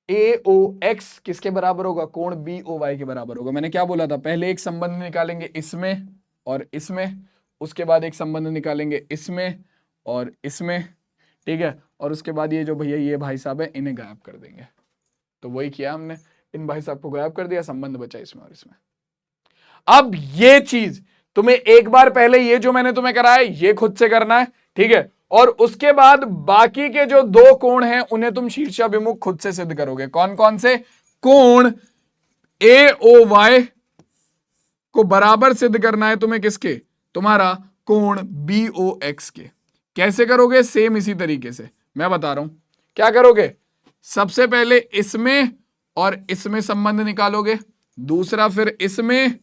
AOX किसके बराबर होगा? कोण BOY के बराबर होगा। मैंने क्या बोला था? पहले एक संबंध निकालेंगे इसमें और इसमें, उसके बाद एक संबंध निकालेंगे इसमें और इसमें। ठीक है, और उसके बाद ये जो भैया ये भाई साहब है इन्हें गायब कर देंगे। तो वही किया हमने, इन भाई साहब को गायब कर दिया, संबंध बचा इसमें और इसमें। अब ये चीज तुम्हें एक बार पहले ये जो मैंने तुम्हें कराया ये खुद से करना है। ठीक है, और उसके बाद बाकी के जो दो कोण हैं उन्हें तुम शीर्षाभिमुख खुद से सिद्ध करोगे। कौन कौन से? कोण AOY को बराबर सिद्ध करना है तुम्हें किसके? तुम्हारा कोण BOX के। कैसे करोगे? सेम इसी तरीके से। मैं बता रहा हूं क्या करोगे। सबसे पहले इसमें और इसमें संबंध निकालोगे, दूसरा फिर इसमें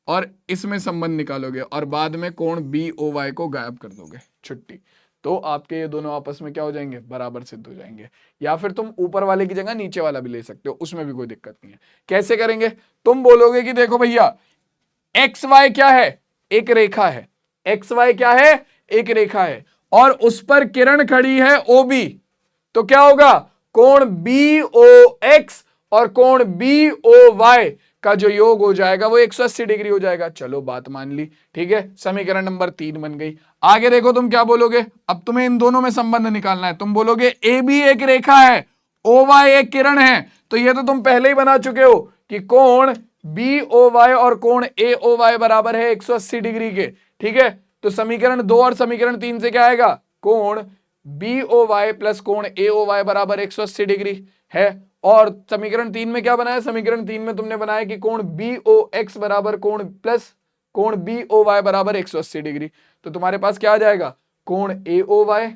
और इसमें संबंध निकालोगे, और बाद में कोण बी ओ वाई को गायब कर दोगे, छुट्टी। तो आपके ये दोनों आपस में क्या हो जाएंगे, बराबर सिद्ध हो जाएंगे। या फिर तुम ऊपर वाले की जगह नीचे वाला भी ले सकते हो, उसमें भी कोई दिक्कत नहीं है। कैसे करेंगे, तुम बोलोगे कि देखो भैया एक्स वाई क्या है, एक रेखा है, एक्स वाई क्या है, एक रेखा है, और उस पर किरण खड़ी है ओ बी, तो क्या होगा, कोण बी ओ एक्स और कोण बी ओ वाई का जो योग हो जाएगा वो 180 डिग्री हो जाएगा। चलो बात मान ली, ठीक है, समीकरण नंबर 3 बन गई। आगे देखो तुम क्या बोलोगे, अब तुम्हें इन दोनों में संबंध निकालना है। तुम बोलोगे ए बी एक रेखा है, ओ वाई एक किरण है, तो ये तो तुम पहले ही बना चुके हो कि कोण बी ओ वाई और कोण ए ओ वाई बराबर है 180 डिग्री के, ठीक है। तो समीकरण 2 और समीकरण 3 से क्या आएगा, कोण बी ओ वाई प्लस कोण ए ओ वाई बराबर 180 डिग्री है। और समीकरण 3 में क्या बनाया, समीकरण 3 में तुमने बनाया कि कोण बी ओ एक्स बराबर कोण प्लस कोण बी ओ वाई बराबर 180 डिग्री। तो तुम्हारे पास क्या आ जाएगा, कोण ए ओ वाई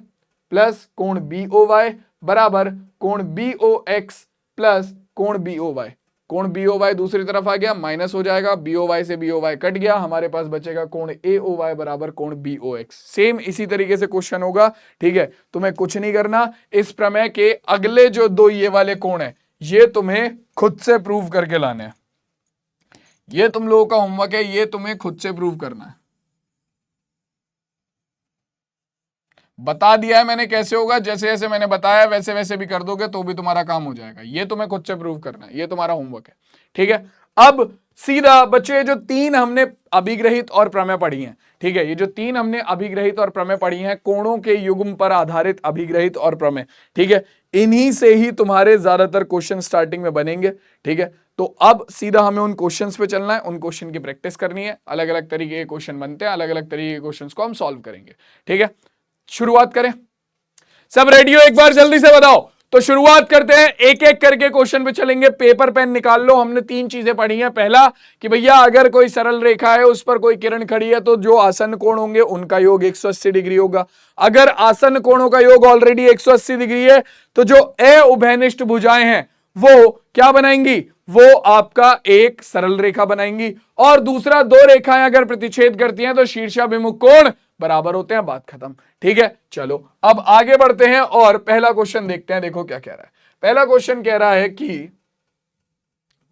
प्लस कोण बी ओ वाई बराबर कोण बी ओ एक्स प्लस कोण बी ओ वाई। कोण बी ओ वाई दूसरी तरफ आ गया, माइनस हो जाएगा, बी ओ वाई से बी ओ वाई कट गया, हमारे पास बचेगा कोण ए ओ वाई बराबर कोण बी ओ एक्स। सेम इसी तरीके से क्वेश्चन होगा, ठीक है। तुम्हें कुछ नहीं करना, इस प्रमेय के अगले जो दो ये वाले कोण है ये तुम्हें खुद से प्रूव करके लाने हैं। ये तुम लोगों का होमवर्क है, ये तुम्हें खुद से प्रूव करना है। बता दिया है मैंने कैसे होगा, जैसे जैसे मैंने बताया वैसे वैसे भी कर दोगे तो भी तुम्हारा काम हो जाएगा। ये तुम्हें खुद से प्रूव करना है, ये तुम्हारा होमवर्क है, ठीक है। अब सीधा बच्चों ये जो 3 हमने अभिग्रहित और प्रमेय पढ़ी हैं, ठीक है, ये जो 3 हमने अभिग्रहित और प्रमेय पढ़ी हैं, कोणों के युग्म पर आधारित अभिग्रहित और प्रमेय, ठीक है, इन्हीं से ही तुम्हारे ज्यादातर क्वेश्चन स्टार्टिंग में बनेंगे, ठीक है। तो अब सीधा हमें उन क्वेश्चंस पे चलना है, उन क्वेश्चन की प्रैक्टिस करनी है। अलग अलग तरीके के क्वेश्चन बनते हैं, अलग अलग तरीके के क्वेश्चंस को हम सॉल्व करेंगे, ठीक है। शुरुआत करें, सब रेडी हो, एक बार जल्दी से बताओ। तो शुरुआत करते हैं, एक एक करके क्वेश्चन पे चलेंगे। पेपर पेन निकाल लो। हमने 3 चीजें पढ़ी हैं। पहला कि भैया अगर कोई सरल रेखा है उस पर कोई किरण खड़ी है तो जो आसन्न कोण होंगे उनका योग 180 डिग्री होगा। अगर आसन्न कोणों का योग ऑलरेडी 180 डिग्री है तो जो उभयनिष्ठ भुजाएं हैं वो क्या बनाएंगी, वो आपका एक सरल रेखा बनाएंगी। और दूसरा, 2 रेखाएं अगर प्रतिच्छेद करती हैं तो शीर्षाभिमुख कोण बराबर होते हैं, बात खत्म, ठीक है। चलो अब आगे बढ़ते हैं और पहला क्वेश्चन देखते हैं। देखो क्या कह रहा है। पहला क्वेश्चन कह रहा है कि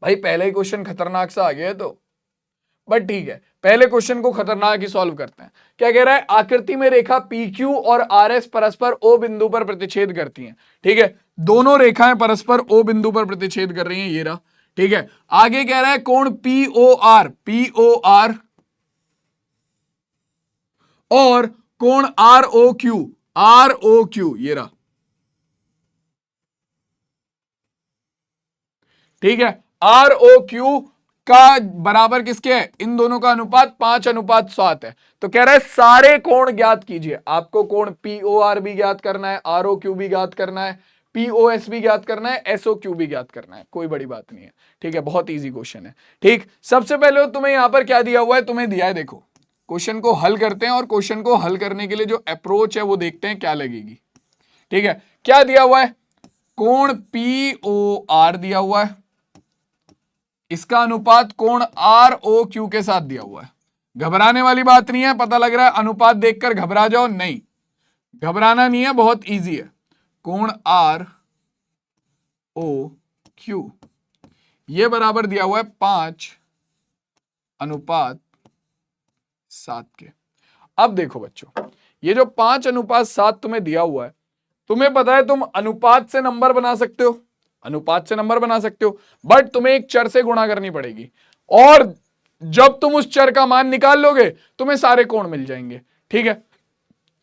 भाई पहला ही क्वेश्चन खतरनाक सा आ गया है तो, बट ठीक है, पहले क्वेश्चन को खतरनाक ही सॉल्व करते हैं। क्या कह रहा है, आकृति में रेखा PQ और RS परस्पर O बिंदु पर प्रतिच्छेद करती हैं, ठीक है। दोनों रेखाएं परस्पर O बिंदु पर प्रतिच्छेद कर रही हैं, ये रहा, ठीक है। आगे कह रहा है कोण POR और कोण ROQ, ये रहा, ठीक है। ROQ का बराबर किसके है, इन दोनों का अनुपात 5:7 है। तो कह रहा है सारे कोण ज्ञात कीजिए। आपको कोण POR भी ज्ञात करना है, ROQ भी ज्ञात करना है, POS भी ज्ञात करना है, SOQ भी ज्ञात करना है, कोई बड़ी बात नहीं है, ठीक है। बहुत इजी क्वेश्चन है, ठीक। सबसे पहले तुम्हें यहां पर क्या दिया हुआ है, तुम्हें दिया है, देखो क्वेश्चन को हल करते हैं और क्वेश्चन को हल करने के लिए जो अप्रोच है वो देखते हैं क्या लगेगी, ठीक है। क्या दिया हुआ है, कोण POR दिया हुआ है, इसका अनुपात कोण ROQ के साथ दिया हुआ है। घबराने वाली बात नहीं है, पता लग रहा है अनुपात देखकर घबरा जाओ, नहीं घबराना नहीं है, बहुत इजी है। कोण ROQ ये बराबर दिया हुआ है 5:7 के। अब देखो बच्चों, ये जो 5:7 तुम्हें दिया हुआ है, तुम्हें पता है तुम अनुपात से नंबर बना सकते हो, अनुपात से नंबर बना सकते हो, बट तुम्हें एक चर से गुणा करनी पड़ेगी। और जब तुम उस चर का मान निकाल लोगे तुम्हें सारे कोण मिल जाएंगे, ठीक है।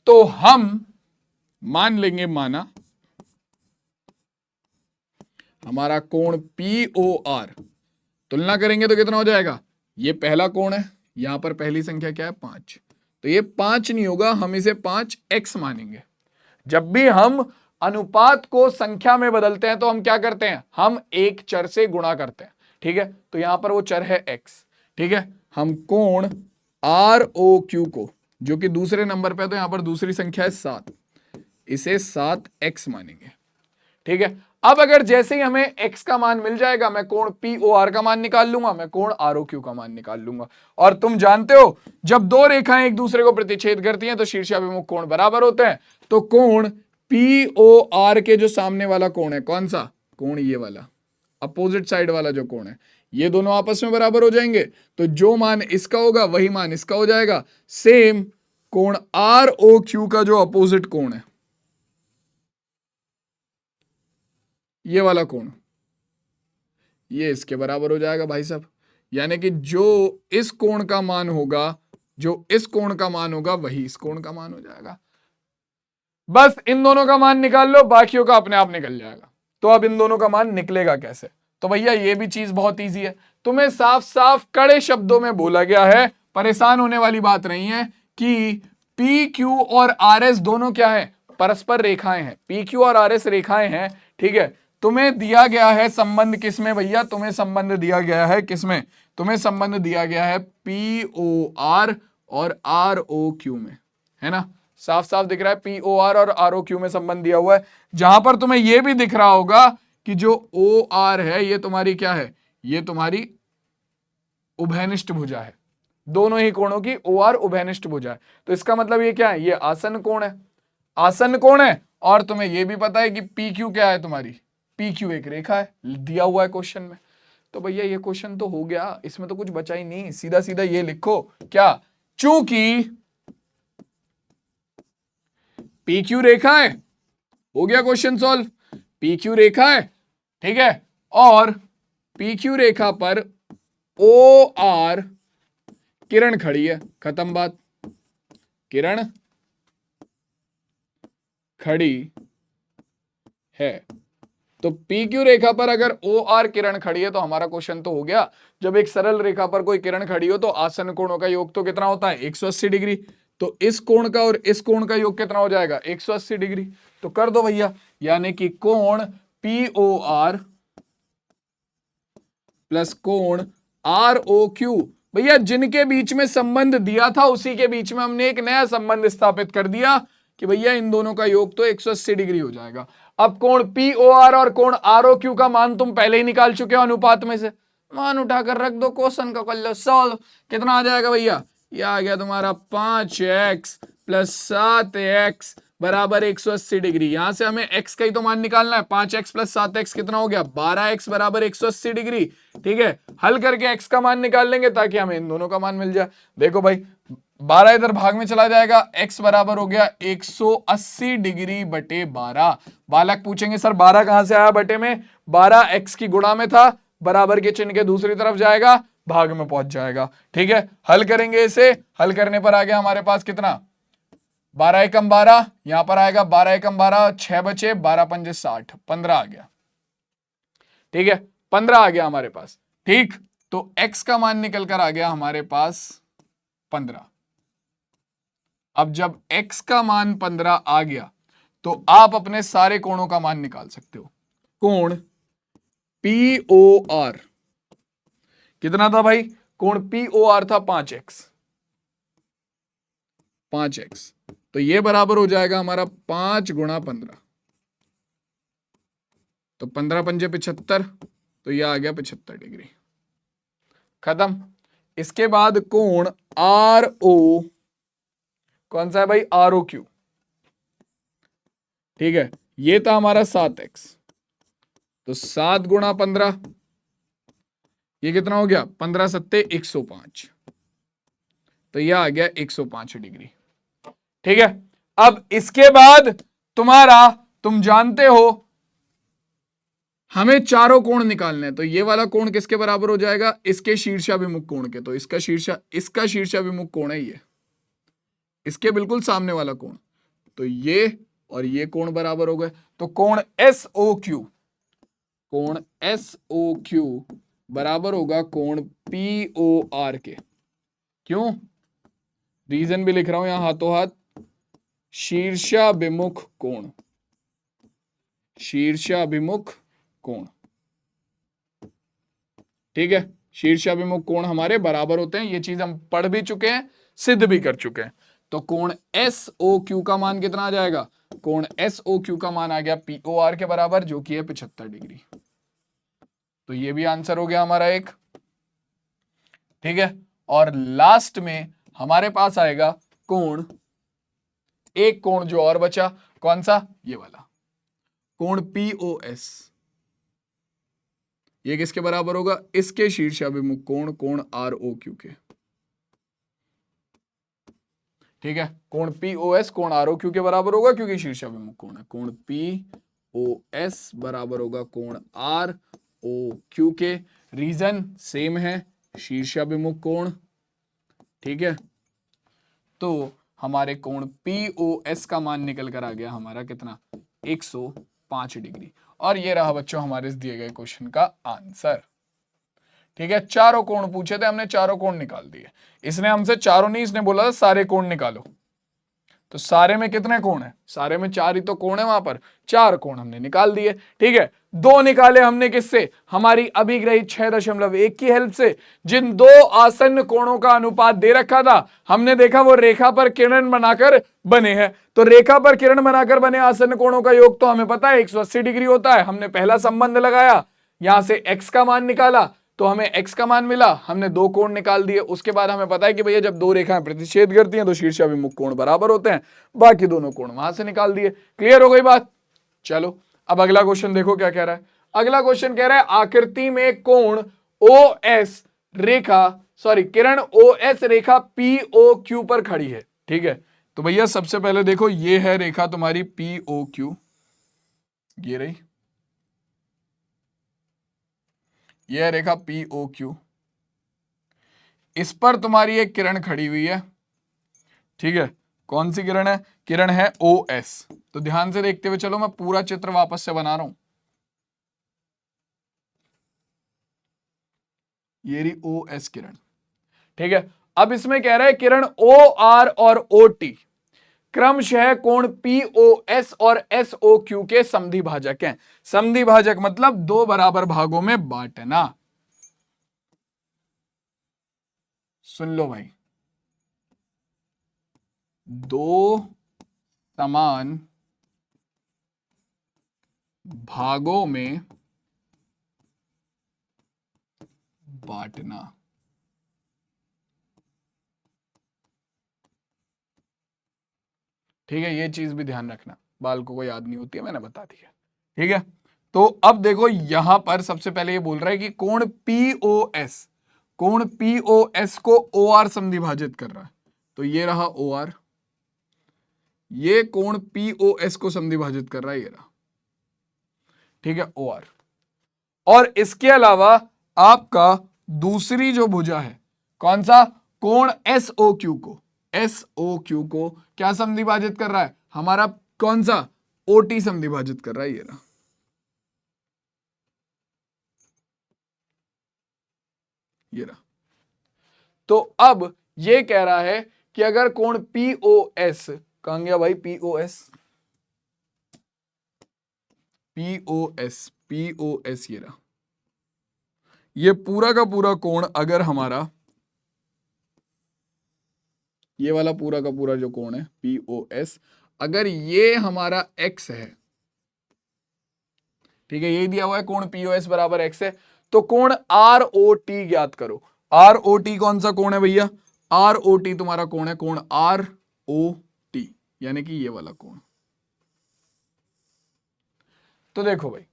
तो हम मान लेंगे, माना हमारा कोण POR, तुलना करेंगे तो कितना हो जाएगा, ये पहला कोण है, यहां पर पहली संख्या क्या है 5, तो ये 5 नहीं होगा, हम इसे 5x मानेंगे। जब भी हम अनुपात को संख्या में बदलते हैं तो हम क्या करते हैं, हम एक चर से गुणा करते हैं, ठीक है। तो यहां पर वो चर है x, ठीक है। हम कोण ROQ को, जो कि दूसरे नंबर पे है तो यहां पर दूसरी संख्या है 7, इसे 7x मानेंगे। ठीक है, अब अगर जैसे ही हमें x का मान मिल जाएगा, मैं कोण POR का मान निकाल लूंगा, मैं कोण ROQ का मान निकाल लूंगा। और तुम जानते हो जब दो रेखाएं एक दूसरे को प्रतिच्छेद करती हैं तो शीर्षाभिमुख कोण बराबर होते हैं। तो कोण POR के जो सामने वाला कोण है, कौन सा कोण, ये वाला अपोजिट साइड वाला जो कोण है, ये दोनों आपस में बराबर हो जाएंगे। तो जो मान इसका होगा वही मान इसका हो जाएगा। सेम कोण ROQ का जो अपोजिट कोण है, ये वाला कोण, ये इसके बराबर हो जाएगा भाई साहब। यानी कि जो इस कोण का मान होगा, जो इस कोण का मान होगा वही इस कोण का मान हो जाएगा। बस इन दोनों का मान निकाल लो, बाकियों का अपने आप निकल जाएगा। तो अब इन दोनों का मान निकलेगा कैसे? तो भैया ये भी चीज बहुत इजी है, तुम्हें साफ साफ कड़े शब्दों में बोला गया है, परेशान होने वाली बात नहीं है कि PQ और RS दोनों क्या है, परस्पर रेखाएं हैं। PQ और RS रेखाएं हैं, ठीक है। तुम्हें दिया गया है संबंध किसमें भैया, तुम्हें संबंध दिया गया है किसमें, तुम्हें संबंध दिया गया है POR और ROQ में, है ना। साफ साफ दिख रहा है POR और ROQ में संबंध दिया हुआ है। जहां पर तुम्हें यह भी दिख रहा होगा कि जो OR है ये तुम्हारी क्या है, ये तुम्हारी उभयनिष्ठ भुजा है। दोनों ही कोणों की OR उभयनिष्ठ भुजा है। तो इसका मतलब ये क्या है, ये आसन्न कोण है, आसन्न कोण है। और तुम्हें यह भी पता है कि PQ क्या है, तुम्हारी PQ एक रेखा है, दिया हुआ है क्वेश्चन में। तो भैया ये क्वेश्चन तो हो गया, इसमें तो कुछ बचा ही नहीं, सीधा सीधा ये लिखो क्या, चूंकि PQ रेखा है, हो गया क्वेश्चन सॉल्व। PQ रेखा है, ठीक है, और PQ रेखा पर OR किरण खड़ी है, खत्म बात, किरण खड़ी है। तो PQ रेखा पर अगर OR किरण खड़ी है तो हमारा क्वेश्चन तो हो गया। जब एक सरल रेखा पर कोई किरण खड़ी हो तो आसन्न कोणों का योग तो कितना होता है, 180 डिग्री। तो इस कोण का और इस कोण का योग कितना हो जाएगा, 180 डिग्री। तो कर दो भैया, यानी कि कोण POR प्लस कोण ROQ। भैया जिनके बीच में संबंध दिया था उसी के बीच में हमने एक नया संबंध स्थापित कर दिया कि भैया इन दोनों का योग तो 180 डिग्री हो जाएगा। अब कोण POR और कोण ROQ का मान तुम पहले ही निकाल चुके हो अनुपात में से, मान उठाकर रख दो, क्वेश्चन का कर लो सॉल्व। कितना आ जाएगा भैया, ये आ गया तुम्हारा 5x प्लस 7x बराबर 180 डिग्री। यहां से हमें x का ही तो मान निकालना है, 5x प्लस 7x कितना हो गया, 12x बराबर 180 डिग्री। ठीक है, हल करके x का मान निकाल लेंगे ताकि हमें इन दोनों का मान मिल जाए। देखो भाई 12 इधर भाग में चला जाएगा, x बराबर हो गया 180 डिग्री बटे 12। बालक पूछेंगे सर 12 कहां से आया बटे में, 12 x की गुणा में था, बराबर के चिन्ह के दूसरी तरफ जाएगा, भाग में पहुंच जाएगा। ठीक है, हल करेंगे इसे, हल करने पर आ गया हमारे पास कितना, 12 एकम 12, यहां पर आएगा 12 एकम 12, 6 बचे, 12 पंजे 60, 15 आ गया। ठीक है, 15 आ गया हमारे पास। ठीक, तो x का मान निकल कर आ गया हमारे पास 15। अब जब x का मान 15 आ गया तो आप अपने सारे कोणों का मान निकाल सकते हो। कोण POR कितना था भाई, कोण POR था 5x, 5x, तो ये बराबर हो जाएगा हमारा 5 गुणा 15, तो 15 पंजे 75, तो ये आ गया 75 डिग्री, खत्म। इसके बाद कोण RO कौन सा है भाई, ROQ। ठीक है, ये था हमारा 7x, तो 7 गुणा 15, ये कितना हो गया, 15 सत्ते 105, तो यह आ गया 105 डिग्री। ठीक है, अब इसके बाद तुम्हारा, तुम जानते हो हमें चारों कोण निकालने हैं, तो ये वाला कोण किसके बराबर हो जाएगा, इसके शीर्षाभिमुख कोण के। तो इसका शीर्षाभिमुख कोण है ये, इसके बिल्कुल सामने वाला कोण, तो ये और ये कोण बराबर हो गए। तो कोण SOQ, कोण SOQ बराबर होगा कोण POR के। क्यों, रीजन भी लिख रहा हूं यहां हाथों हाथ, शीर्षाभिमुख कोण, शीर्षाभिमुख कोण। ठीक है, शीर्षाभिमुख कोण हमारे बराबर होते हैं, ये चीज हम पढ़ भी चुके हैं, सिद्ध भी कर चुके हैं। तो कोण SOQ का मान कितना आ जाएगा, कोण एस ओ क्यू का मान आ गया पी ओ आर के बराबर, जो कि है 75 डिग्री। तो ये भी आंसर हो गया हमारा एक। ठीक है, और लास्ट में हमारे पास आएगा कोण, एक कोण जो और बचा, कौन सा, ये वाला कोण पी ओ एस। ये किसके बराबर होगा, इसके शीर्षाभिमुख कोण, कोण आर ओ क्यू के। ठीक है, कोण पी ओ एस कोण आर ओ क्यू के बराबर होगा, क्योंकि शीर्षाभिमुख कोण है। कोण पी ओ एस बराबर होगा कोण आर ओ क्यू के। रीजन सेम है, शीर्षाभिमुख कोण। ठीक है, तो हमारे कोण पी ओ एस का मान निकल कर आ गया हमारा कितना, 105 डिग्री। और ये रहा बच्चों हमारे इस दिए गए क्वेश्चन का आंसर। ठीक है, चारों कोण पूछे थे हमने, चारों कोण निकाल दिए। इसने हमसे चारों नहीं, इसने बोला था सारे कोण निकालो। तो सारे में कितने कोण है, सारे में 4 ही तो कोण है, वहां पर 4 कोण हमने निकाल दिए। ठीक है, 2 निकाले हमने किससे, हमारी अभिग्रहित 6.1 की हेल्प से। जिन 2 आसन्न कोणों का अनुपात दे रखा था, हमने देखा वो रेखा पर किरण बनाकर बने हैं। तो रेखा पर किरण बनाकर बने आसन्न कोणों का योग तो हमें पता है 180 डिग्री होता है। हमने पहला संबंध लगाया, यहां से x का मान निकाला, तो हमें x का मान मिला, हमने 2 कोण निकाल दिए। उसके बाद हमें पता है कि भैया जब 2 रेखाएं प्रतिच्छेद करती हैं तो शीर्षाभिमुख कोण बराबर होते हैं, बाकी दोनों कोण वहां से निकाल दिए। क्लियर हो गई बात। चलो अब अगला क्वेश्चन देखो क्या कह रहा है। अगला क्वेश्चन कह रहा है आकृति में कोण ओ एस रेखा, सॉरी किरण ओ एस रेखा पी ओ क्यू पर खड़ी है। ठीक है, तो भैया सबसे पहले देखो ये है रेखा तुम्हारी पी ओ क्यू, ये रही, ये है रेखा पी ओ क्यू। इस पर तुम्हारी एक किरण खड़ी हुई है। ठीक है, कौन सी किरण है, किरण है ओ एस। तो ध्यान से देखते हुए चलो, मैं पूरा चित्र वापस से बना रहा हूं। ये रही ओ एस किरण। ठीक है, अब इसमें कह रहा है किरण ओ आर और ओ टी क्रमशः कोण पी ओ एस और एस ओ क्यू के समधि भाजक हैं। समधि भाजक मतलब 2 बराबर भागों में बांटना। सुन लो भाई, 2 समान भागों में बांटना। ठीक है, ये चीज भी ध्यान रखना, बालकों को याद नहीं होती है, मैंने बता दिया। ठीक है, तो अब देखो यहां पर सबसे पहले ये बोल रहा है कि कोण पी ओ एस, कोण पी ओ एस को ओ आर समधि भाजित कर रहा है। तो ये रहा ओ आर, ये कोण पी ओ एस को समधि भाजित कर रहा है, ये रहा। ठीक है, ओ आर। और इसके अलावा आपका दूसरी जो भुजा है, कौन सा, कोण एस ओ क्यू को, एस ओ क्यू को क्या समधि भाजित कर रहा है, हमारा कौन सा, ओ टी समधि भाजित कर रहा है, ये रहा। ये रहा। तो अब ये कह रहा है कि अगर कोण पी ओ एस, कहां गया भाई P O S, P O S, P O S, ये रहा, ये पूरा का पूरा कोण अगर हमारा, ये वाला पूरा का पूरा जो कोण है पी ओ एस, अगर ये हमारा x है, ठीक है, यही दिया हुआ है कोण पी ओ एस बराबर x है, तो कोण आर ओ टी ज्ञात करो। आर ओ टी कौन सा कोण है भैया, आर ओ टी तुम्हारा कोण है कोण आर ओ टी, यानी कि ये वाला कोण। तो देखो भाई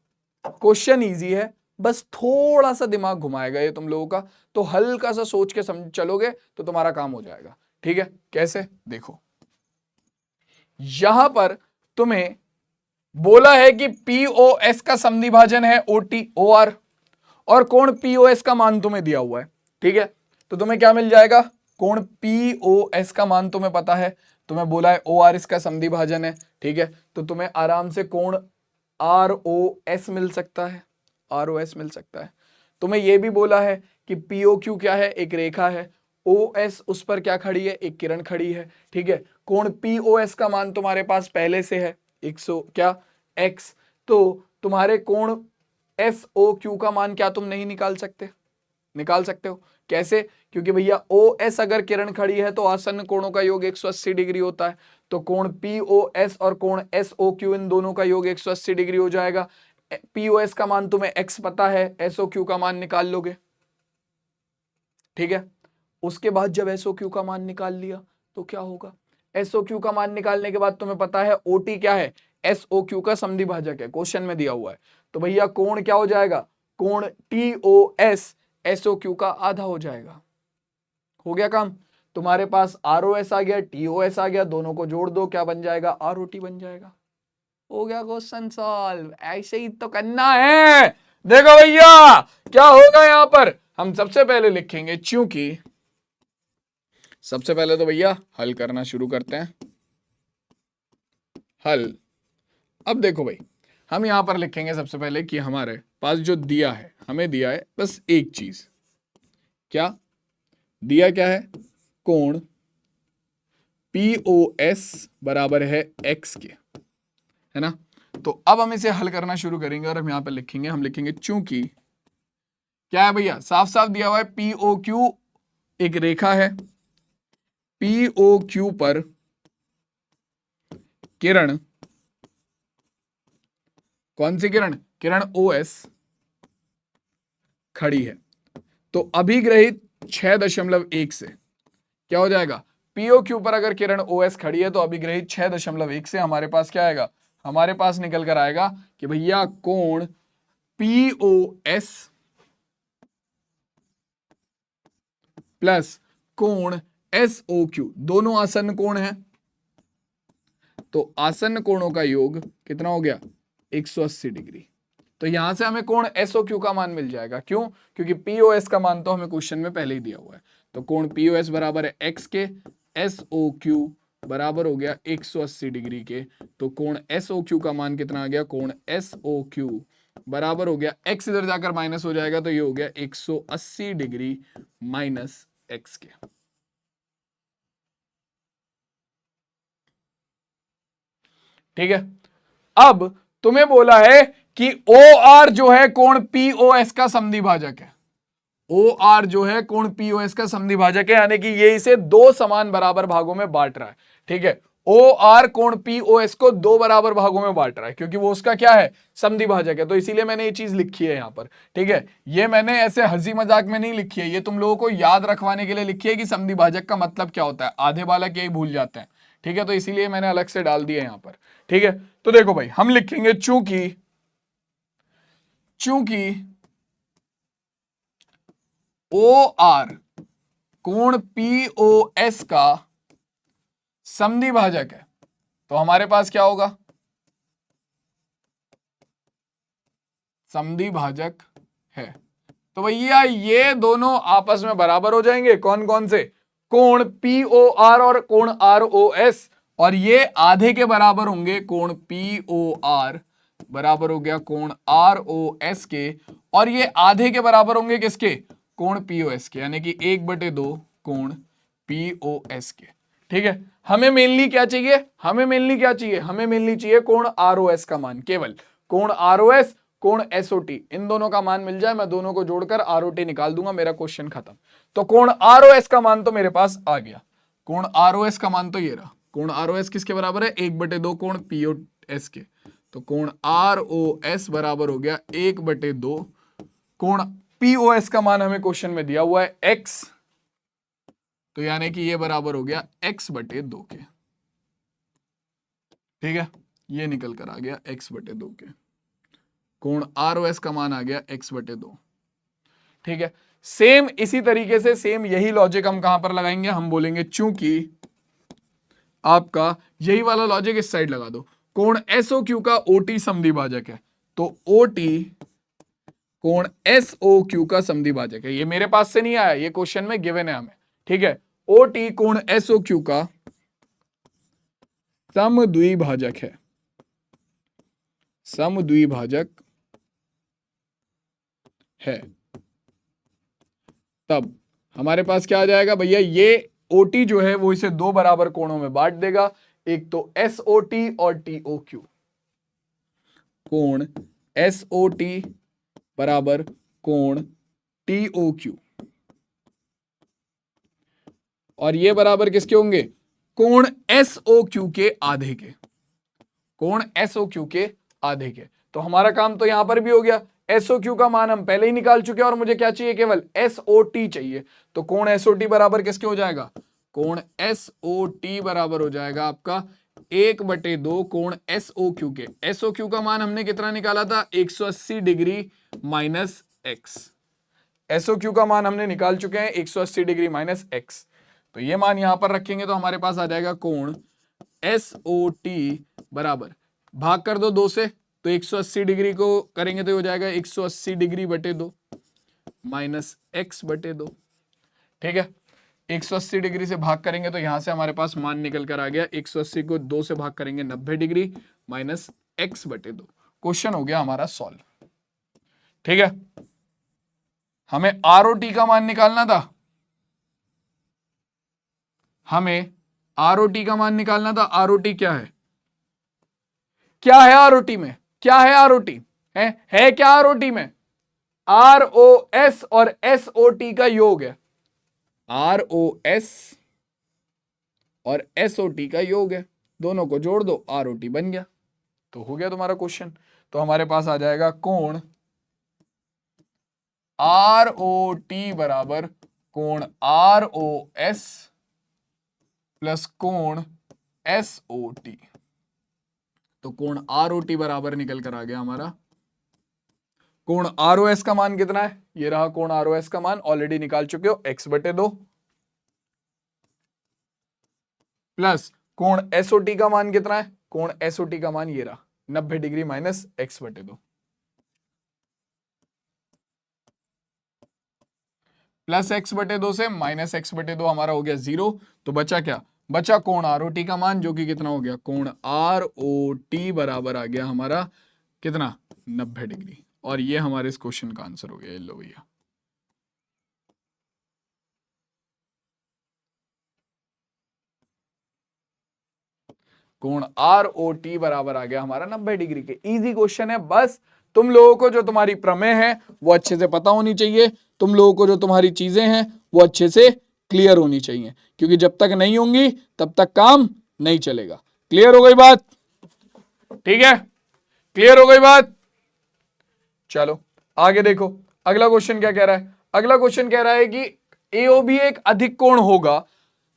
क्वेश्चन इजी है, बस थोड़ा सा दिमाग घुमाएगा ये तुम लोगों का, तो हल्का सा सोच के समझ चलोगे तो तुम्हारा काम हो जाएगा। ठीक है, कैसे, देखो यहां पर तुम्हें बोला है कि पीओएस का समधि भाजन है ओटी ओ आर, और कोण पीओएस का मान तुम्हें दिया हुआ है। ठीक है, तो तुम्हें क्या मिल जाएगा, कोण पीओएस का मान तुम्हें पता है, तुम्हें बोला है ओ आर इसका समधि भाजन है। ठीक है, तो तुम्हें आराम से कोण आर ओ एस मिल सकता है, आर ओ एस मिल सकता है। तुम्हें यह भी बोला है कि पीओ क्यू क्या है, एक रेखा है, ओ एस उस पर क्या खड़ी है, एक किरण खड़ी है। ठीक है, कोण पीओएस का मान तुम्हारे पास पहले से है 100 क्या x, तो तुम्हारे कोण एस ओ क्यू का मान क्या तुम नहीं निकाल सकते, निकाल सकते हो। कैसे? क्योंकि भैया OS अगर किरण खड़ी है तो आसन्न कोणों का योग 180 डिग्री होता है, तो कोण POS और कोण SOQ इन दोनों का योग 180 डिग्री हो जाएगा। POS का मान तुम्हें x पता है, SOQ का मान निकाल लोगे, ठीक है। उसके बाद जब SOQ का मान निकाल लिया तो क्या होगा, SOQ का मान निकालने के बाद तुम्हें पता है OT क्या है, SOQ का समद्वि भाजक है, क्वेश्चन में दिया हुआ है। तो भैया कोण क्या हो जाएगा, कोण TOS SOQ का आधा हो जाएगा। हो गया काम। तुम्हारे पास ROS आ गया, TOS आ गया, दोनों को जोड़ दो, क्या बन जाएगा, ROT बन जाएगा। हो गया क्वेश्चन सॉल्व। ऐसे ही तो करना है। देखो भैया क्या होगा यहां पर, हम सबसे पहले लिखेंगे चूंकि, सबसे पहले तो भैया हल करना शुरू करते हैं। हल। अब देखो भाई, हम यहां पर लिखेंगे सबसे पहले कि हमारे पास जो दिया है, हमें दिया है बस एक चीज, क्या दिया, क्या है, कोण POS बराबर है x के, है ना। तो अब हम इसे हल करना शुरू करेंगे और हम यहां पर लिखेंगे, हम लिखेंगे चूंकि क्या है भैया, साफ साफ दिया हुआ है POQ एक रेखा है, POQ पर किरण, कौन सी किरण, किरण OS खड़ी है, तो अभिग्रहित 6.1 से क्या हो जाएगा, POQ पर अगर किरण OS खड़ी है तो अभिग्रहित 6.1 से हमारे पास क्या आएगा, हमारे पास निकल कर आएगा कि भैया कोण POS प्लस कोण SOQ दोनों आसन्न कोण हैं, तो आसन्न कोणों का योग कितना हो गया, 180 डिग्री। तो यहां से हमें कोण SOQ का मान मिल जाएगा, क्यों, क्योंकि POS का मान तो हमें क्वेश्चन में पहले ही दिया हुआ है। तो कोण POS बराबर है x के, SOQ बराबर हो गया 180 डिग्री के, तो कोण SOQ का मान कितना आ गया, कोण SOQ बराबर हो गया, x इधर जाकर माइनस हो जाएगा, तो ये हो गया 180 डिग्री माइनस x के। ठीक है। अब तुम्हें बोला है कि OR जो है कोण POS का समद्वि भाजक है, OR जो है कोण POS का समद्वि भाजक है, यानी कि ये इसे दो समान बराबर भागों में बांट रहा है। ठीक है, OR कोण POS को दो बराबर भागों में बांट रहा है, क्योंकि वो उसका क्या है, समद्वि भाजक है, तो इसीलिए मैंने ये चीज लिखी है यहां पर। ठीक है, ये मैंने ऐसे हंसी मजाक में नहीं लिखी है, ये तुम लोगों को याद रखवाने के लिए लिखी है कि समद्वि भाजक का मतलब क्या होता है, आधे बालक यही भूल जाते हैं। ठीक है, तो इसीलिए मैंने अलग से डाल दिया यहां पर। ठीक है, तो देखो भाई हम लिखेंगे चूंकि, चूंकि OR कोण POS का समद्वि भाजक है, तो हमारे पास क्या होगा, समद्वि भाजक है, तो भैया ये दोनों आपस में बराबर हो जाएंगे, कौन कौन से, कोण POR और कोण ROS, और ये आधे के बराबर होंगे, कोण POR बराबर हो गया कोण ROS के, और ये आधे के बराबर होंगे किसके, कोण POS के, यानी कि 1/2 कोण POS के। ठीक है, हमें मेनली क्या चाहिए, हमें मेनली क्या चाहिए, हमें मेनली चाहिए कोण ROS का मान, केवल कोण ROS कोण SOT इन दोनों का मान मिल जाए, मैं दोनों को जोड़कर ROT निकाल दूंगा, मेरा क्वेश्चन खत्म। तो कोण ROS का मान तो मेरे पास आ गया, कोण ROS का मान तो ये रहा, कोण ROS किसके बराबर है, 1/2 कोण POS के, तो कोण ROS बराबर हो गया 1/2 कोण POS का मान हमें क्वेश्चन में दिया हुआ है x, तो यानी कि ये बराबर हो गया x/2 के। ठीक है, ये निकल कर आ गया x/2 के, कोण ROS का मान आ गया x/2। ठीक है, सेम इसी तरीके से सेम यही लॉजिक हम कहां पर लगाएंगे, हम बोलेंगे चूंकि आपका यही वाला लॉजिक इस साइड लगा दो, कोण SOQ का OT समद्वि भाजक है, तो OT कोण SOQ का समद्वि भाजक है, ये मेरे पास से नहीं आया, ये क्वेश्चन में गिवन है हमें। ठीक है, OT कोण SOQ का समद्विभाजक है, समद्विभाजक है, तब हमारे पास क्या आ जाएगा भैया, ये OT जो है वो इसे दो बराबर कोणों में बांट देगा, एक तो SOT और TOQ, कोण SOT बराबर कोण TOQ, और ये बराबर किसके होंगे? कोण SOQ के आधे के, कोण SOQ के आधे के। तो हमारा काम तो यहां पर भी हो गया, SOQ का मान हम पहले ही निकाल चुके हैं और मुझे क्या चाहिए? केवल SOT चाहिए। तो कोण SOT बराबर किसके हो जाएगा? कोण SOT बराबर हो जाएगा आपका 1/2 कोण SOQ के। SOQ का मान हमने कितना निकाला था? 180 डिग्री माइनस एक्स। SOQ का मान हमने निकाल चुके हैं 180 डिग्री माइनस एक्स। तो ये मान यहां पर रखेंगे तो हमारे पास आ जाएगा कोण SOT बराबर, भाग कर दो 2 से, तो 180 डिग्री को करेंगे तो हो जाएगा 180 डिग्री बटे 2 माइनस एक्स बटे 2। ठीक है, 180 डिग्री से भाग करेंगे तो यहां से हमारे पास मान निकल कर आ गया, 180 को 2 से भाग करेंगे 90 डिग्री माइनस एक्स बटे 2। क्वेश्चन हो गया हमारा सॉल्व। ठीक है, हमें ROT का मान निकालना था, हमें ROT का मान निकालना था। ROT क्या है? क्या है ROT में? क्या है ROT? है क्या ROT में? ROS और SOT का योग है, ROS और SOT का योग है, दोनों को जोड़ दो, ROT बन गया। तो हो गया तुम्हारा क्वेश्चन। तो हमारे पास आ जाएगा कोण ROT बराबर कोण ROS प्लस कोण SOT। तो कोण ROT बराबर निकल कर आ गया हमारा, कोण ROS का मान कितना है? ये रहा कोण ROS का मान, ऑलरेडी निकाल चुके हो, x/2 प्लस कोण SOT का मान कितना है? कोण SOT का मान ये रहा 90 degree minus x/2 plus x/2 से माइनस x/2 हमारा हो गया 0। तो बचा क्या? बचा कोण ROT का मान, जो कि कितना हो गया? कोण ROT बराबर आ गया हमारा कितना? 90 डिग्री। और ये हमारे इस क्वेश्चन का आंसर हो गया। लो भैया, कोण ROT बराबर आ गया हमारा 90 डिग्री के। इजी क्वेश्चन है, बस तुम लोगों को जो तुम्हारी प्रमेय है वो अच्छे से पता होनी चाहिए, तुम लोगों को जो तुम्हारी चीजें हैं वो अच्छे से क्लियर होनी चाहिए, क्योंकि जब तक नहीं होंगी तब तक काम नहीं चलेगा। क्लियर हो गई बात? ठीक है, क्लियर हो गई बात? चलो आगे देखो, अगला क्वेश्चन क्या कह रहा है? अगला क्वेश्चन कह रहा है कि AOB एक अधिक कोण होगा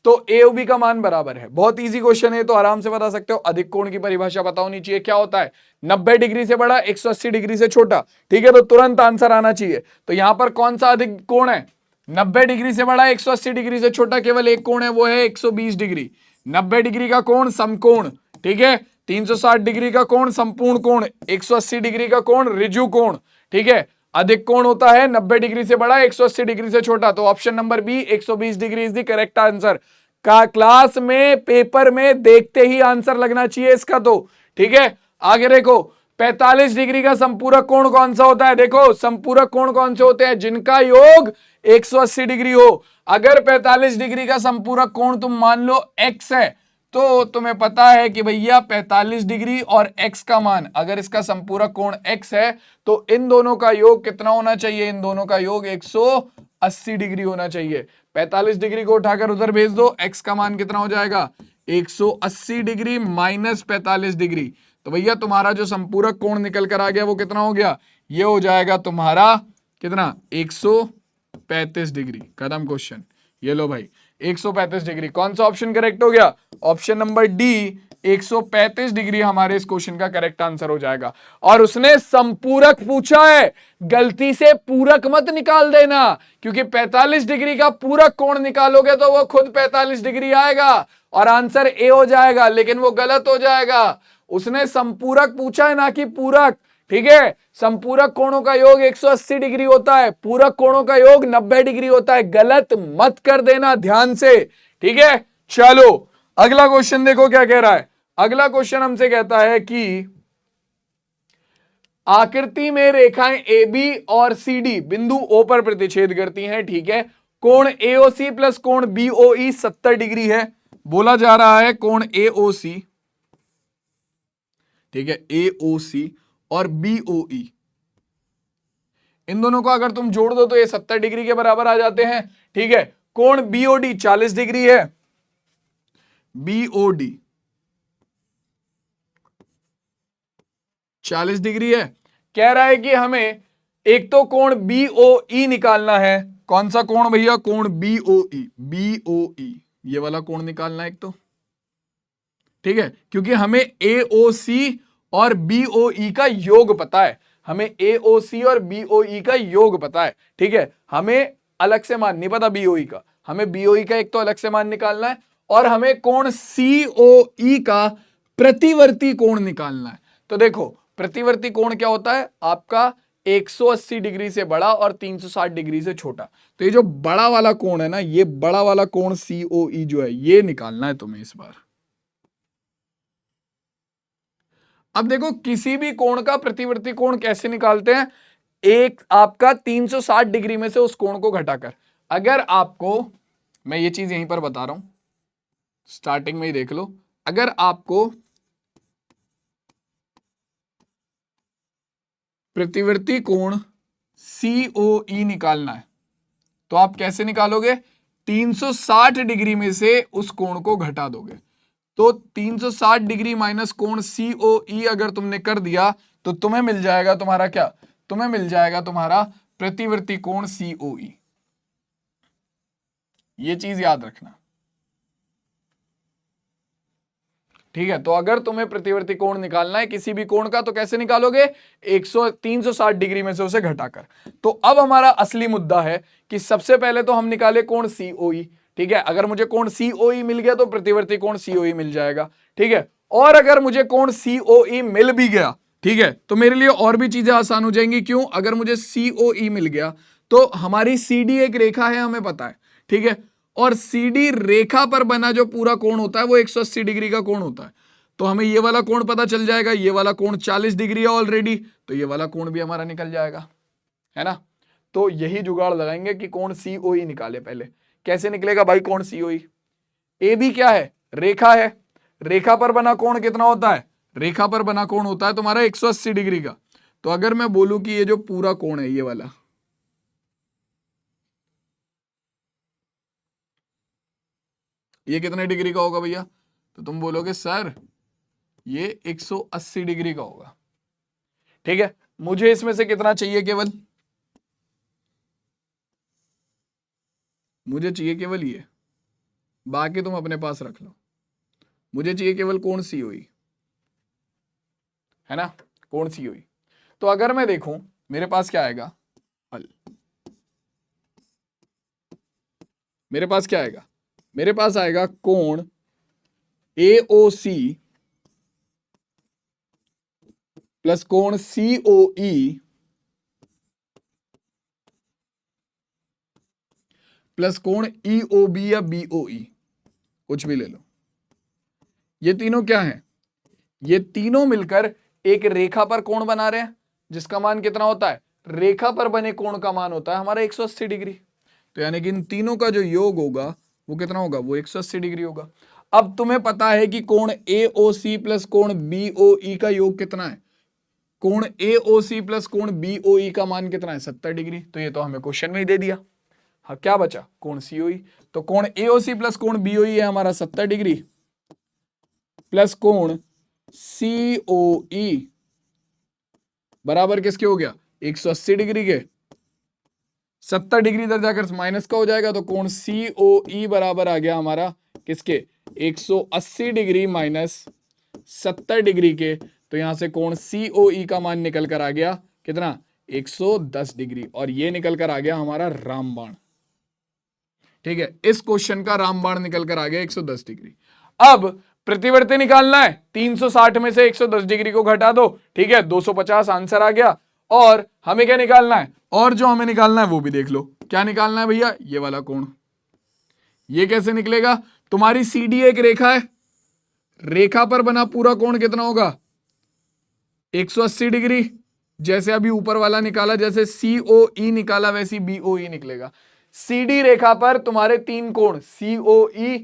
तो AOB का मान बराबर है। बहुत इजी क्वेश्चन है, तो आराम से बता सकते हो। अधिक कोण की परिभाषा पता होनी चाहिए, क्या होता है? 90 डिग्री से बड़ा, 180 डिग्री से छोटा। ठीक है, तो तुरंत आंसर आना चाहिए। तो यहां पर कौन सा अधिक कोण है? 90 डिग्री से बड़ा, 180 डिग्री से छोटा केवल एक कोण है, वो है 120 डिग्री। 90 डिग्री का कोण समकोण, ठीक है। 360 डिग्री का कोण संपूर्ण कोण, 180 डिग्री का कोण ऋजु कोण। ठीक है, अधिक कोण होता है 90 डिग्री से बड़ा, 180 डिग्री से छोटा। तो option number B 120 degree is the correct answer. का क्लास में पेपर में देखते ही आंसर लगना चाहिए इसका। तो ठीक है, आगे देखो, 45 डिग्री का संपूरक कोण कौन सा होता है? देखो, संपूरक कोण कौन से होते हैं? जिनका योग 180 डिग्री हो। अगर 45 डिग्री का संपूरक कोण तुम मान लो x है, तो तुम्हें पता है कि भैया 45 डिग्री और x का मान, अगर इसका संपूरक कोण x है तो इन दोनों का योग कितना होना चाहिए? इन दोनों का योग 180 डिग्री होना चाहिए। 45 डिग्री को उठाकर उधर भेज दो, x का मान कितना हो जाएगा? 180 डिग्री माइनस 45 डिग्री। तो भैया तुम्हारा जो संपूरक कोण निकल कर आ गया वो कितना हो गया? ये हो जाएगा तुम्हारा कितना? 135 डिग्री। खत्म क्वेश्चन। ये लो भाई, 135 डिग्री। कौन सा ऑप्शन करेक्ट हो गया? ऑप्शन नंबर डी, 135 डिग्री हमारे इस क्वेश्चन का करेक्ट आंसर हो जाएगा। और उसने संपूरक पूछा है, गलती से पूरक मत निकाल देना, क्योंकि 45 डिग्री का पूरक कोण निकालोगे तो वो खुद 45 डिग्री आएगा और आंसर ए हो जाएगा, लेकिन वो गलत हो जाएगा। उसने संपूरक पूछा है, ना कि पूरक। ठीक है, संपूरक कोणों का योग 180 डिग्री होता है, पूरक कोणों का योग 90 डिग्री होता है। गलत मत कर देना ध्यान से। ठीक है, चलो अगला क्वेश्चन देखो क्या कह रहा है। अगला क्वेश्चन हमसे कहता है कि आकृति में रेखाएं AB और CD बिंदु O पर प्रतिच्छेद करती हैं। ठीक है, कोण AOC प्लस कोण BOE 70 डिग्री है। बोला जा रहा है कोण AOC, ठीक है, AOC और BOE इन दोनों को अगर तुम जोड़ दो तो ये 70 डिग्री के बराबर आ जाते हैं। ठीक है, कोण बीओडी 40 डिग्री है, बीओडी 40 डिग्री है। कह रहा है कि हमें एक तो कोण बीओई निकालना है। कौन सा कोण भैया? कोण बीओई, बीओई ये वाला कोण निकालना है एक तो। ठीक है, क्योंकि हमें एओसी और बीओई का योग पता है, हमें एओसी और बीओई का योग पता है। ठीक है, हमें अलग से मान नहीं पता बीओई का, हमें बीओई का एक तो अलग से मान निकालना है और हमें कोण सीओई का प्रतिवर्ती कोण निकालना है। तो देखो प्रतिवर्ती कोण क्या होता है आपका? 180 डिग्री से बड़ा और 360 डिग्री से छोटा। तो ये जो बड़ा वाला कोण है ना, ये बड़ा वाला कोण सीओई जो है ये निकालना है तुम्हें इस बार। अब देखो किसी भी कोण का प्रतिवर्ती कोण कैसे निकालते हैं? एक आपका 360 डिग्री में से उस कोण को घटाकर। अगर आपको, मैं ये चीज यहीं पर बता रहा हूं, स्टार्टिंग में ही देख लो, अगर आपको प्रतिवर्ती कोण सीओई निकालना है तो आप कैसे निकालोगे? 360 डिग्री में से उस कोण को घटा दोगे। तो 360 डिग्री माइनस कोण सीओई अगर तुमने कर दिया तो तुम्हें मिल जाएगा तुम्हारा क्या? तुम्हें मिल जाएगा तुम्हारा प्रतिवर्ती कोण सीओई। ये चीज याद रखना। ठीक है, तो अगर तुम्हें प्रतिवर्ती कोण निकालना है किसी भी कोण का तो कैसे निकालोगे? 360 डिग्री में से उसे घटाकर। तो अब हमारा असली मुद्दा है कि सबसे पहले तो हम निकाले कोण सीओई। ठीक है, अगर मुझे कोण सीओई मिल गया तो प्रतिवर्ती कोण सीओई मिल जाएगा। ठीक है, और अगर मुझे कोण सीओई मिल भी गया, ठीक है, तो मेरे लिए और भी चीजें आसान हो जाएंगी। क्यों? अगर मुझे सीओई मिल गया तो हमारी सीडी एक रेखा है, हमें पता है। ठीक है, और सीडी रेखा पर बना जो पूरा कोण होता है वो 180 डिग्री का कोण होता है। तो हमें ये वाला कोण पता चल जाएगा, ये वाला कोण 40 डिग्री है ऑलरेडी, तो ये वाला कोण भी हमारा निकल जाएगा, है ना। तो यही जुगाड़ लगाएंगे कि कोण सीओई निकाले। पहले कैसे निकलेगा भाई कोण सीओई? ए बी क्या है? रेखा है। रेखा पर बना कोण कितना होता है? रेखा पर बना कोण होता है तुम्हारा 180 डिग्री का। तो अगर मैं बोलूं कि ये जो पूरा कोण है ये वाला, ये कितने डिग्री का होगा भैया? तो तुम बोलोगे सर ये 180 डिग्री का होगा। ठीक है, मुझे इसमें से कितना चाहिए? केवल मुझे चाहिए केवल ये, बाकी तुम अपने पास रख लो। मुझे चाहिए केवल कोण सीओई, है ना, कोण सीओई। तो अगर मैं देखूं मेरे पास क्या आएगा हल, मेरे पास क्या आएगा? मेरे पास आएगा कोण एओसी प्लस कोण सीओई प्लस कोण ईओबी या बीओई, कुछ भी ले लो। ये तीनों क्या है? ये तीनों मिलकर एक रेखा पर कोण बना रहे हैं जिसका मान कितना होता है? रेखा पर बने कोण का मान होता है हमारा 180 डिग्री। तो यानी कि इन तीनों का जो योग होगा वो कितना होगा? वो 180 डिग्री होगा। अब तुम्हें पता है कि कोण एओसी प्लस कोण बीओई का योग कितना है? कोण एओसी प्लस कोण बीओई का मान कितना है? 70 डिग्री। तो ये तो हमें क्वेश्चन में ही दे दिया। हाँ, क्या बचा? कोण सीओई। तो कोण एओसी प्लस कोण बीओई है हमारा 70 डिग्री प्लस कोण सीओई बराबर किसके हो गया? 180 डिग्री के। 70 डिग्री इधर जाकर माइनस का हो जाएगा तो कोण सीओई बराबर आ गया हमारा किसके? 180 डिग्री माइनस 70 डिग्री के। तो यहां से कोण सीओई का मान निकल कर आ गया कितना? 110 डिग्री। और ये निकल कर आ गया हमारा रामबाण। ठीक है, इस क्वेश्चन का रामबाण निकल कर आ गया 110 डिग्री। अब प्रतिवर्ती निकालना है, 360 में से 110 डिग्री को घटा दो। ठीक है, 250 आंसर आ गया। और हमें क्या निकालना है? और जो हमें निकालना है वो भी देख लो। क्या निकालना है भैया? ये वाला कोण। ये कैसे निकलेगा? तुम्हारी सीडी एक रेखा है, रेखा पर बना पूरा कोण कितना होगा? 180 डिग्री। जैसे अभी ऊपर वाला निकाला, जैसे सीओई निकाला वैसी बीओई निकलेगा। सीडी रेखा पर तुम्हारे तीन कोण सीओई,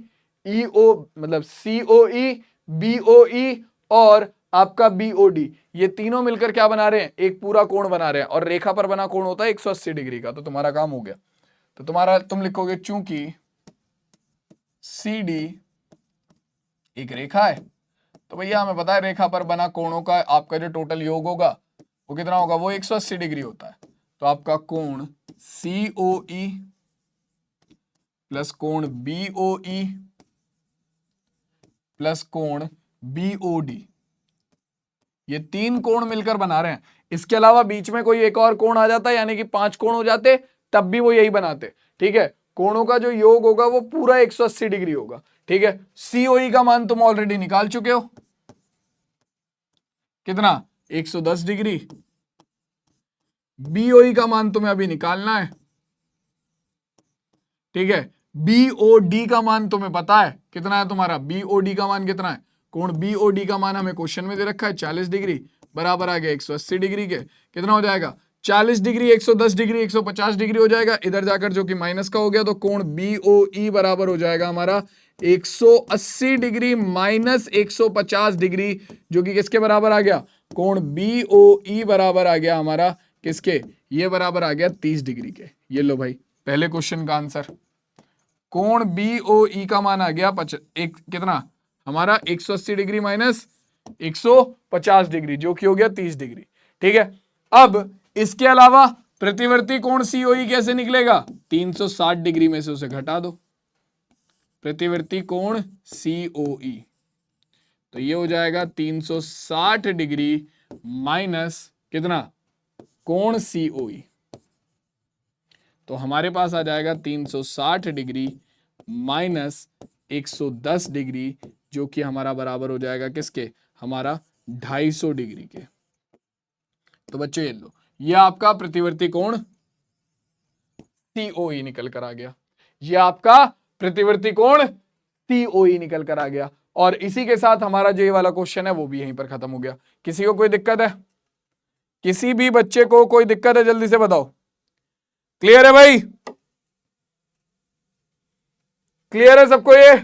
ईओ मतलब सीओई, बीओई और आपका बीओडी, ये तीनों मिलकर क्या बना रहे हैं, एक पूरा कोण बना रहे हैं, और रेखा पर बना कोण होता है 180 डिग्री का। तो तुम्हारा काम हो गया। तो तुम लिखोगे चूंकि CD एक रेखा है, तो भैया हमें पता है रेखा पर बना कोणों का आपका जो टोटल योग होगा वो कितना होगा, वो 180 डिग्री होता है। तो आपका कोण COE प्लस कोण BOE प्लस कोण BOD, ये तीन कोण मिलकर बना रहे हैं। इसके अलावा बीच में कोई एक और कोण आ जाता है, यानी कि 5 कोण हो जाते, तब भी वो यही बनाते। ठीक है, कोणों का जो योग होगा वो पूरा 180 डिग्री होगा। ठीक है, COE का मान तुम ऑलरेडी निकाल चुके हो, कितना, 110 डिग्री। BOE का मान तुम्हें अभी निकालना है। ठीक है, BOD का मान तुम्हें पता है कितना है, तुम्हारा BOD का मान कितना है, कोण BOD का मान हमें क्वेश्चन में दे रखा है 40 डिग्री, बराबर आ गया 180 डिग्री के। कितना हो जाएगा, 40 डिग्री, 110 डिग्री, 150 डिग्री हो जाएगा, इधर जाकर जो कि माइनस का हो गया, तो कोण BOE बराबर हो जाएगा हमारा 180 डिग्री माइनस 150 डिग्री, जो कि किसके बराबर आ गया, कोण BOE बराबर आ गया हमारा किसके, ये बराबर आ गया 30 डिग्री के। ये लो भाई पहले क्वेश्चन का आंसर, कोण BOE का मान आ गया कितना हमारा 180 डिग्री माइनस 150 डिग्री, जो कि हो गया 30 डिग्री। ठीक है, अब इसके अलावा प्रतिवर्ती कोण COE कैसे निकलेगा, 360 डिग्री में से उसे घटा दो, प्रतिवर्ती कोण COE, तो ये हो जाएगा 360 डिग्री माइनस कितना, कोण COE, तो हमारे पास आ जाएगा 360 डिग्री माइनस 110 डिग्री, जो कि हमारा बराबर हो जाएगा किसके, हमारा 250 डिग्री के। तो बच्चों ये लो, ये आपका प्रतिवर्ती कोण COE निकल कर आ गया, ये आपका प्रतिवर्ती कोण COE निकल कर आ गया। और इसी के साथ हमारा जो ये वाला क्वेश्चन है वो भी यहीं पर खत्म हो गया। किसी को कोई दिक्कत है, किसी भी बच्चे को कोई दिक्कत है, जल्दी से बताओ। क्लियर है भाई, क्लियर है सबको ये,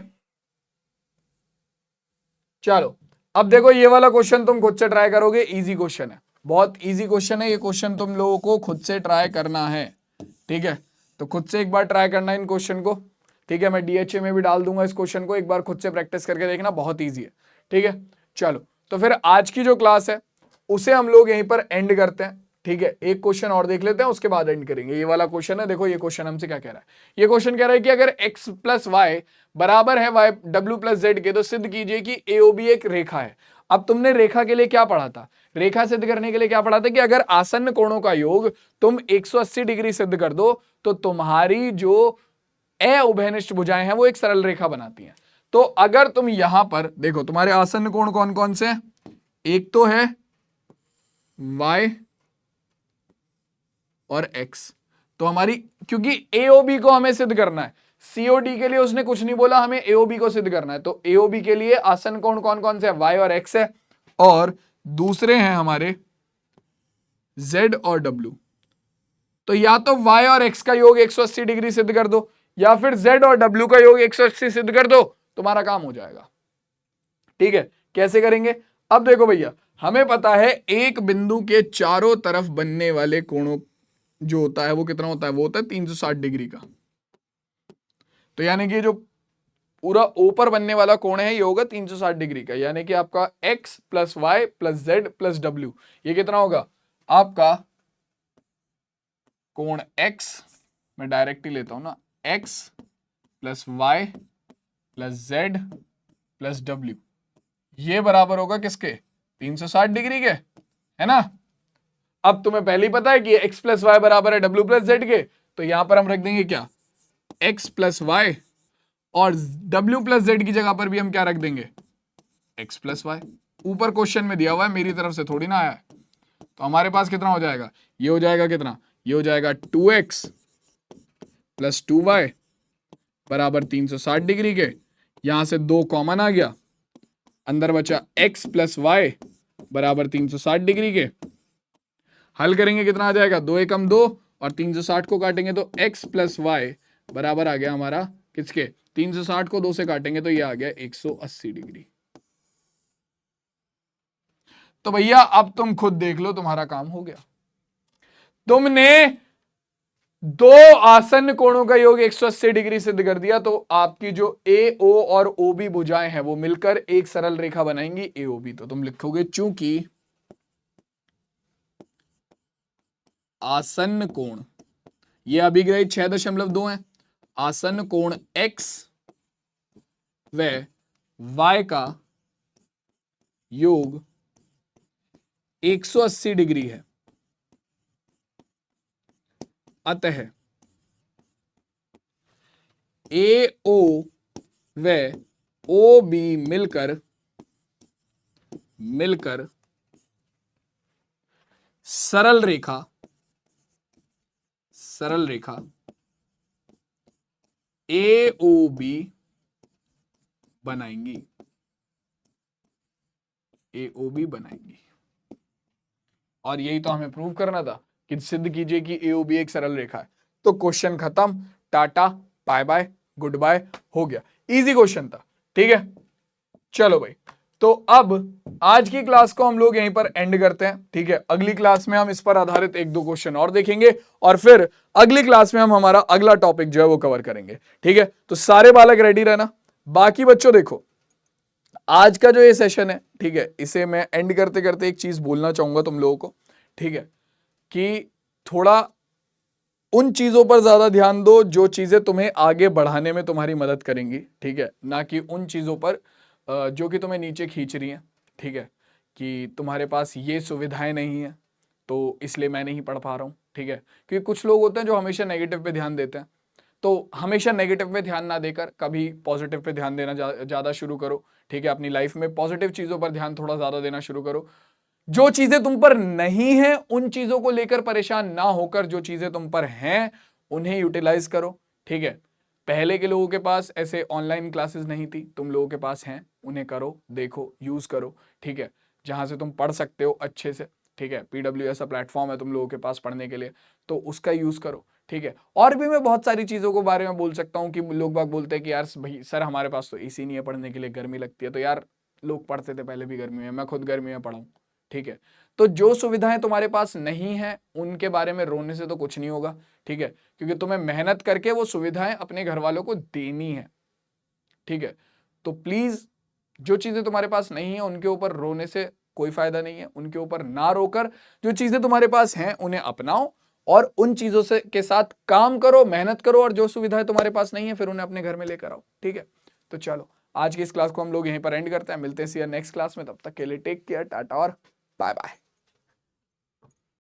चलो अब देखो ये वाला क्वेश्चन तुम खुद से ट्राई करोगे, इजी क्वेश्चन है, बहुत इजी क्वेश्चन है ये, क्वेश्चन तुम लोगों को खुद से ट्राई करना है। ठीक है, तो खुद से एक बार ट्राई करना इन क्वेश्चन को। ठीक है, मैं DHA में भी डाल दूंगा इस क्वेश्चन को, एक बार खुद से प्रैक्टिस करके देखना, बहुत ईजी है। ठीक है, चलो तो फिर आज की जो क्लास है उसे हम लोग यहीं पर एंड करते हैं। ठीक है, एक क्वेश्चन और देख लेते हैं, उसके बाद एंड करेंगे। ये वाला क्वेश्चन है, देखो ये क्वेश्चन हमसे क्या कह रहा है, ये क्वेश्चन कह रहा है कि अगर x प्लस वाई बराबर है y w प्लस जेड के, तो सिद्ध कीजिए कि AOB एक रेखा है। अब तुमने रेखा के लिए क्या पढ़ा था, रेखा सिद्ध करने के लिए क्या पढ़ा था कि अगर आसन्न कोणों का योग तुम 180 डिग्री सिद्ध कर दो तो तुम्हारी जो उभयनिष्ठ भुजाएं हैं वो एक सरल रेखा बनाती हैं। तो अगर तुम यहां पर देखो तुम्हारे आसन्न कोण कौन कौन से हैं, एक तो है y और x, तो हमारी क्योंकि AOB को हमें सिद्ध करना है, COD के लिए उसने कुछ नहीं बोला, हमें AOB को सिद्ध करना है। तो AOB के लिए आसन्न कोण कौन कौन से है, y और x है, और दूसरे हैं हमारे z और w। तो या तो y और x का योग 180 डिग्री सिद्ध कर दो, या फिर z और w का योग 180 सिद्ध कर दो, तुम्हारा काम हो जाएगा। ठीक है, कैसे करेंगे, अब देखो भैया हमें पता है एक बिंदु के चारों तरफ बनने वाले कोणों जो होता है वो कितना होता है, वो होता है 360 डिग्री का। तो यानी कि जो पूरा ऊपर बनने वाला कोण है ये होगा 360 डिग्री का, यानी कि आपका x plus y plus z plus डब्ल्यू, ये कितना होगा आपका कोण x, मैं डायरेक्ट ही लेता हूं ना, x plus y plus z plus डब्ल्यू, ये बराबर होगा किसके, 360 डिग्री के, है ना। अब तुम्हें पहले ही पता है कि x प्लस वाई बराबर है w प्लस जेड के, तो यहां पर हम रख देंगे क्या, x प्लस वाई, और w प्लस जेड की जगह पर भी हम क्या रख देंगे, x प्लस वाई। ऊपर क्वेश्चन में दिया हुआ है, मेरी तरफ से थोड़ी ना आया है। तो हमारे पास कितना हो जाएगा, ये हो जाएगा कितना, ये हो जाएगा 2x प्लस 2y बराबर 360 डिग्री के, यहां से 2 कॉमन आ गया, अंदर बचा x प्लस वाई बराबर 360 डिग्री के। हल करेंगे कितना आ जाएगा, 2 एकम 2 और 360 को काटेंगे तो x प्लस वाई बराबर आ गया हमारा किसके, 360 को 2 से काटेंगे तो ये आ गया 180 डिग्री। तो भैया अब तुम खुद देख लो, तुम्हारा काम हो गया। तुमने दो आसन्न कोणों का योग 180 डिग्री सिद्ध कर दिया, तो आपकी जो ए ओ और ओ बी भुजाएं हैं वो मिलकर एक सरल रेखा बनाएंगी ए ओ बी। तो तुम लिखोगे चूंकि आसन्न कोण, ये अभिग्रहित 6.2 है, आसन्न कोण x व y का योग 180 डिग्री है, अतः ए ओ व ओ बी मिलकर सरल रेखा ए ओ बी बनाएंगी, ए ओ बी बनाएंगी। और यही तो हमें प्रूव करना था कि सिद्ध कीजिए कि ए ओ बी एक सरल रेखा है। तो क्वेश्चन खत्म, tata bye bye goodbye, हो गया। इजी क्वेश्चन था, ठीक है। चलो भाई, तो अब आज की क्लास को हम लोग यहीं पर एंड करते हैं, ठीक है। अगली क्लास में हम इस पर आधारित एक दो क्वेश्चन और देखेंगे और फिर अगली क्लास में हम हमारा अगला टॉपिक जो है वो कवर करेंगे, ठीक है। तो सारे बालक रेडी रहना। बाकी बच्चों देखो, आज का जो ये सेशन है, ठीक है, इसे मैं एंड करते करते एक चीज बोलना चाहूंगा तुम लोगों को, ठीक है, कि थोड़ा उन चीजों पर ज्यादा ध्यान दो जो चीजें तुम्हें आगे बढ़ाने में तुम्हारी मदद करेंगी, ठीक है, ना कि उन चीजों पर जो कि तुम्हें नीचे खींच रही हैं, ठीक है, कि तुम्हारे पास ये सुविधाएं नहीं है तो इसलिए मैं नहीं पढ़ पा रहा हूं, ठीक है। क्योंकि कुछ लोग होते हैं जो हमेशा नेगेटिव पे ध्यान देते हैं, तो हमेशा नेगेटिव पे ध्यान ना देकर कभी पॉजिटिव पे ध्यान देना ज्यादा शुरू करो, ठीक है। अपनी लाइफ में पॉजिटिव चीजों पर ध्यान थोड़ा ज्यादा देना शुरू करो। जो चीजें तुम पर नहीं है उन चीजों को लेकर परेशान ना होकर जो चीजें तुम पर हैं उन्हें यूटिलाइज करो, ठीक है। पहले के लोगों के पास ऐसे ऑनलाइन क्लासेस नहीं थी, तुम लोगों के पास हैं, उन्हें करो, देखो, यूज करो, ठीक है। जहां से तुम पढ़ सकते हो अच्छे से, ठीक है। पीडब्ल्यू ऐसा प्लेटफॉर्म है तुम लोगों के पास पढ़ने के लिए, तो उसका यूज करो, ठीक है। और भी मैं बहुत सारी चीजों के बारे में बोल सकता हूँ कि लोग बाग बोलते हैं कि यार भाई सर हमारे पास तो एसी नहीं है पढ़ने के लिए, गर्मी लगती है। तो यार लोग पढ़ते थे पहले भी गर्मी में, मैं खुद गर्मी में पढ़ा हूं, ठीक है। तो जो सुविधाएं तुम्हारे पास नहीं है उनके बारे में रोने से तो कुछ नहीं होगा, ठीक है, क्योंकि तुम्हें मेहनत करके वो सुविधाएं अपने घर वालों को देनी है, ठीक है। तो प्लीज जो चीजें तुम्हारे पास नहीं है उनके ऊपर रोने से कोई फायदा नहीं है, उनके ऊपर ना रोकर जो चीजें तुम्हारे पास हैं उन्हें अपनाओ और उन चीजों से के साथ काम करो, मेहनत करो, और जो सुविधाएं तुम्हारे पास नहीं है फिर उन्हें अपने घर में लेकर आओ, ठीक है। तो चलो आज की इस क्लास को हम लोग यहीं पर एंड करते हैं, मिलते हैं नेक्स्ट क्लास में, तब तक के लिए टेक केयर, टाटा और बाय बाय।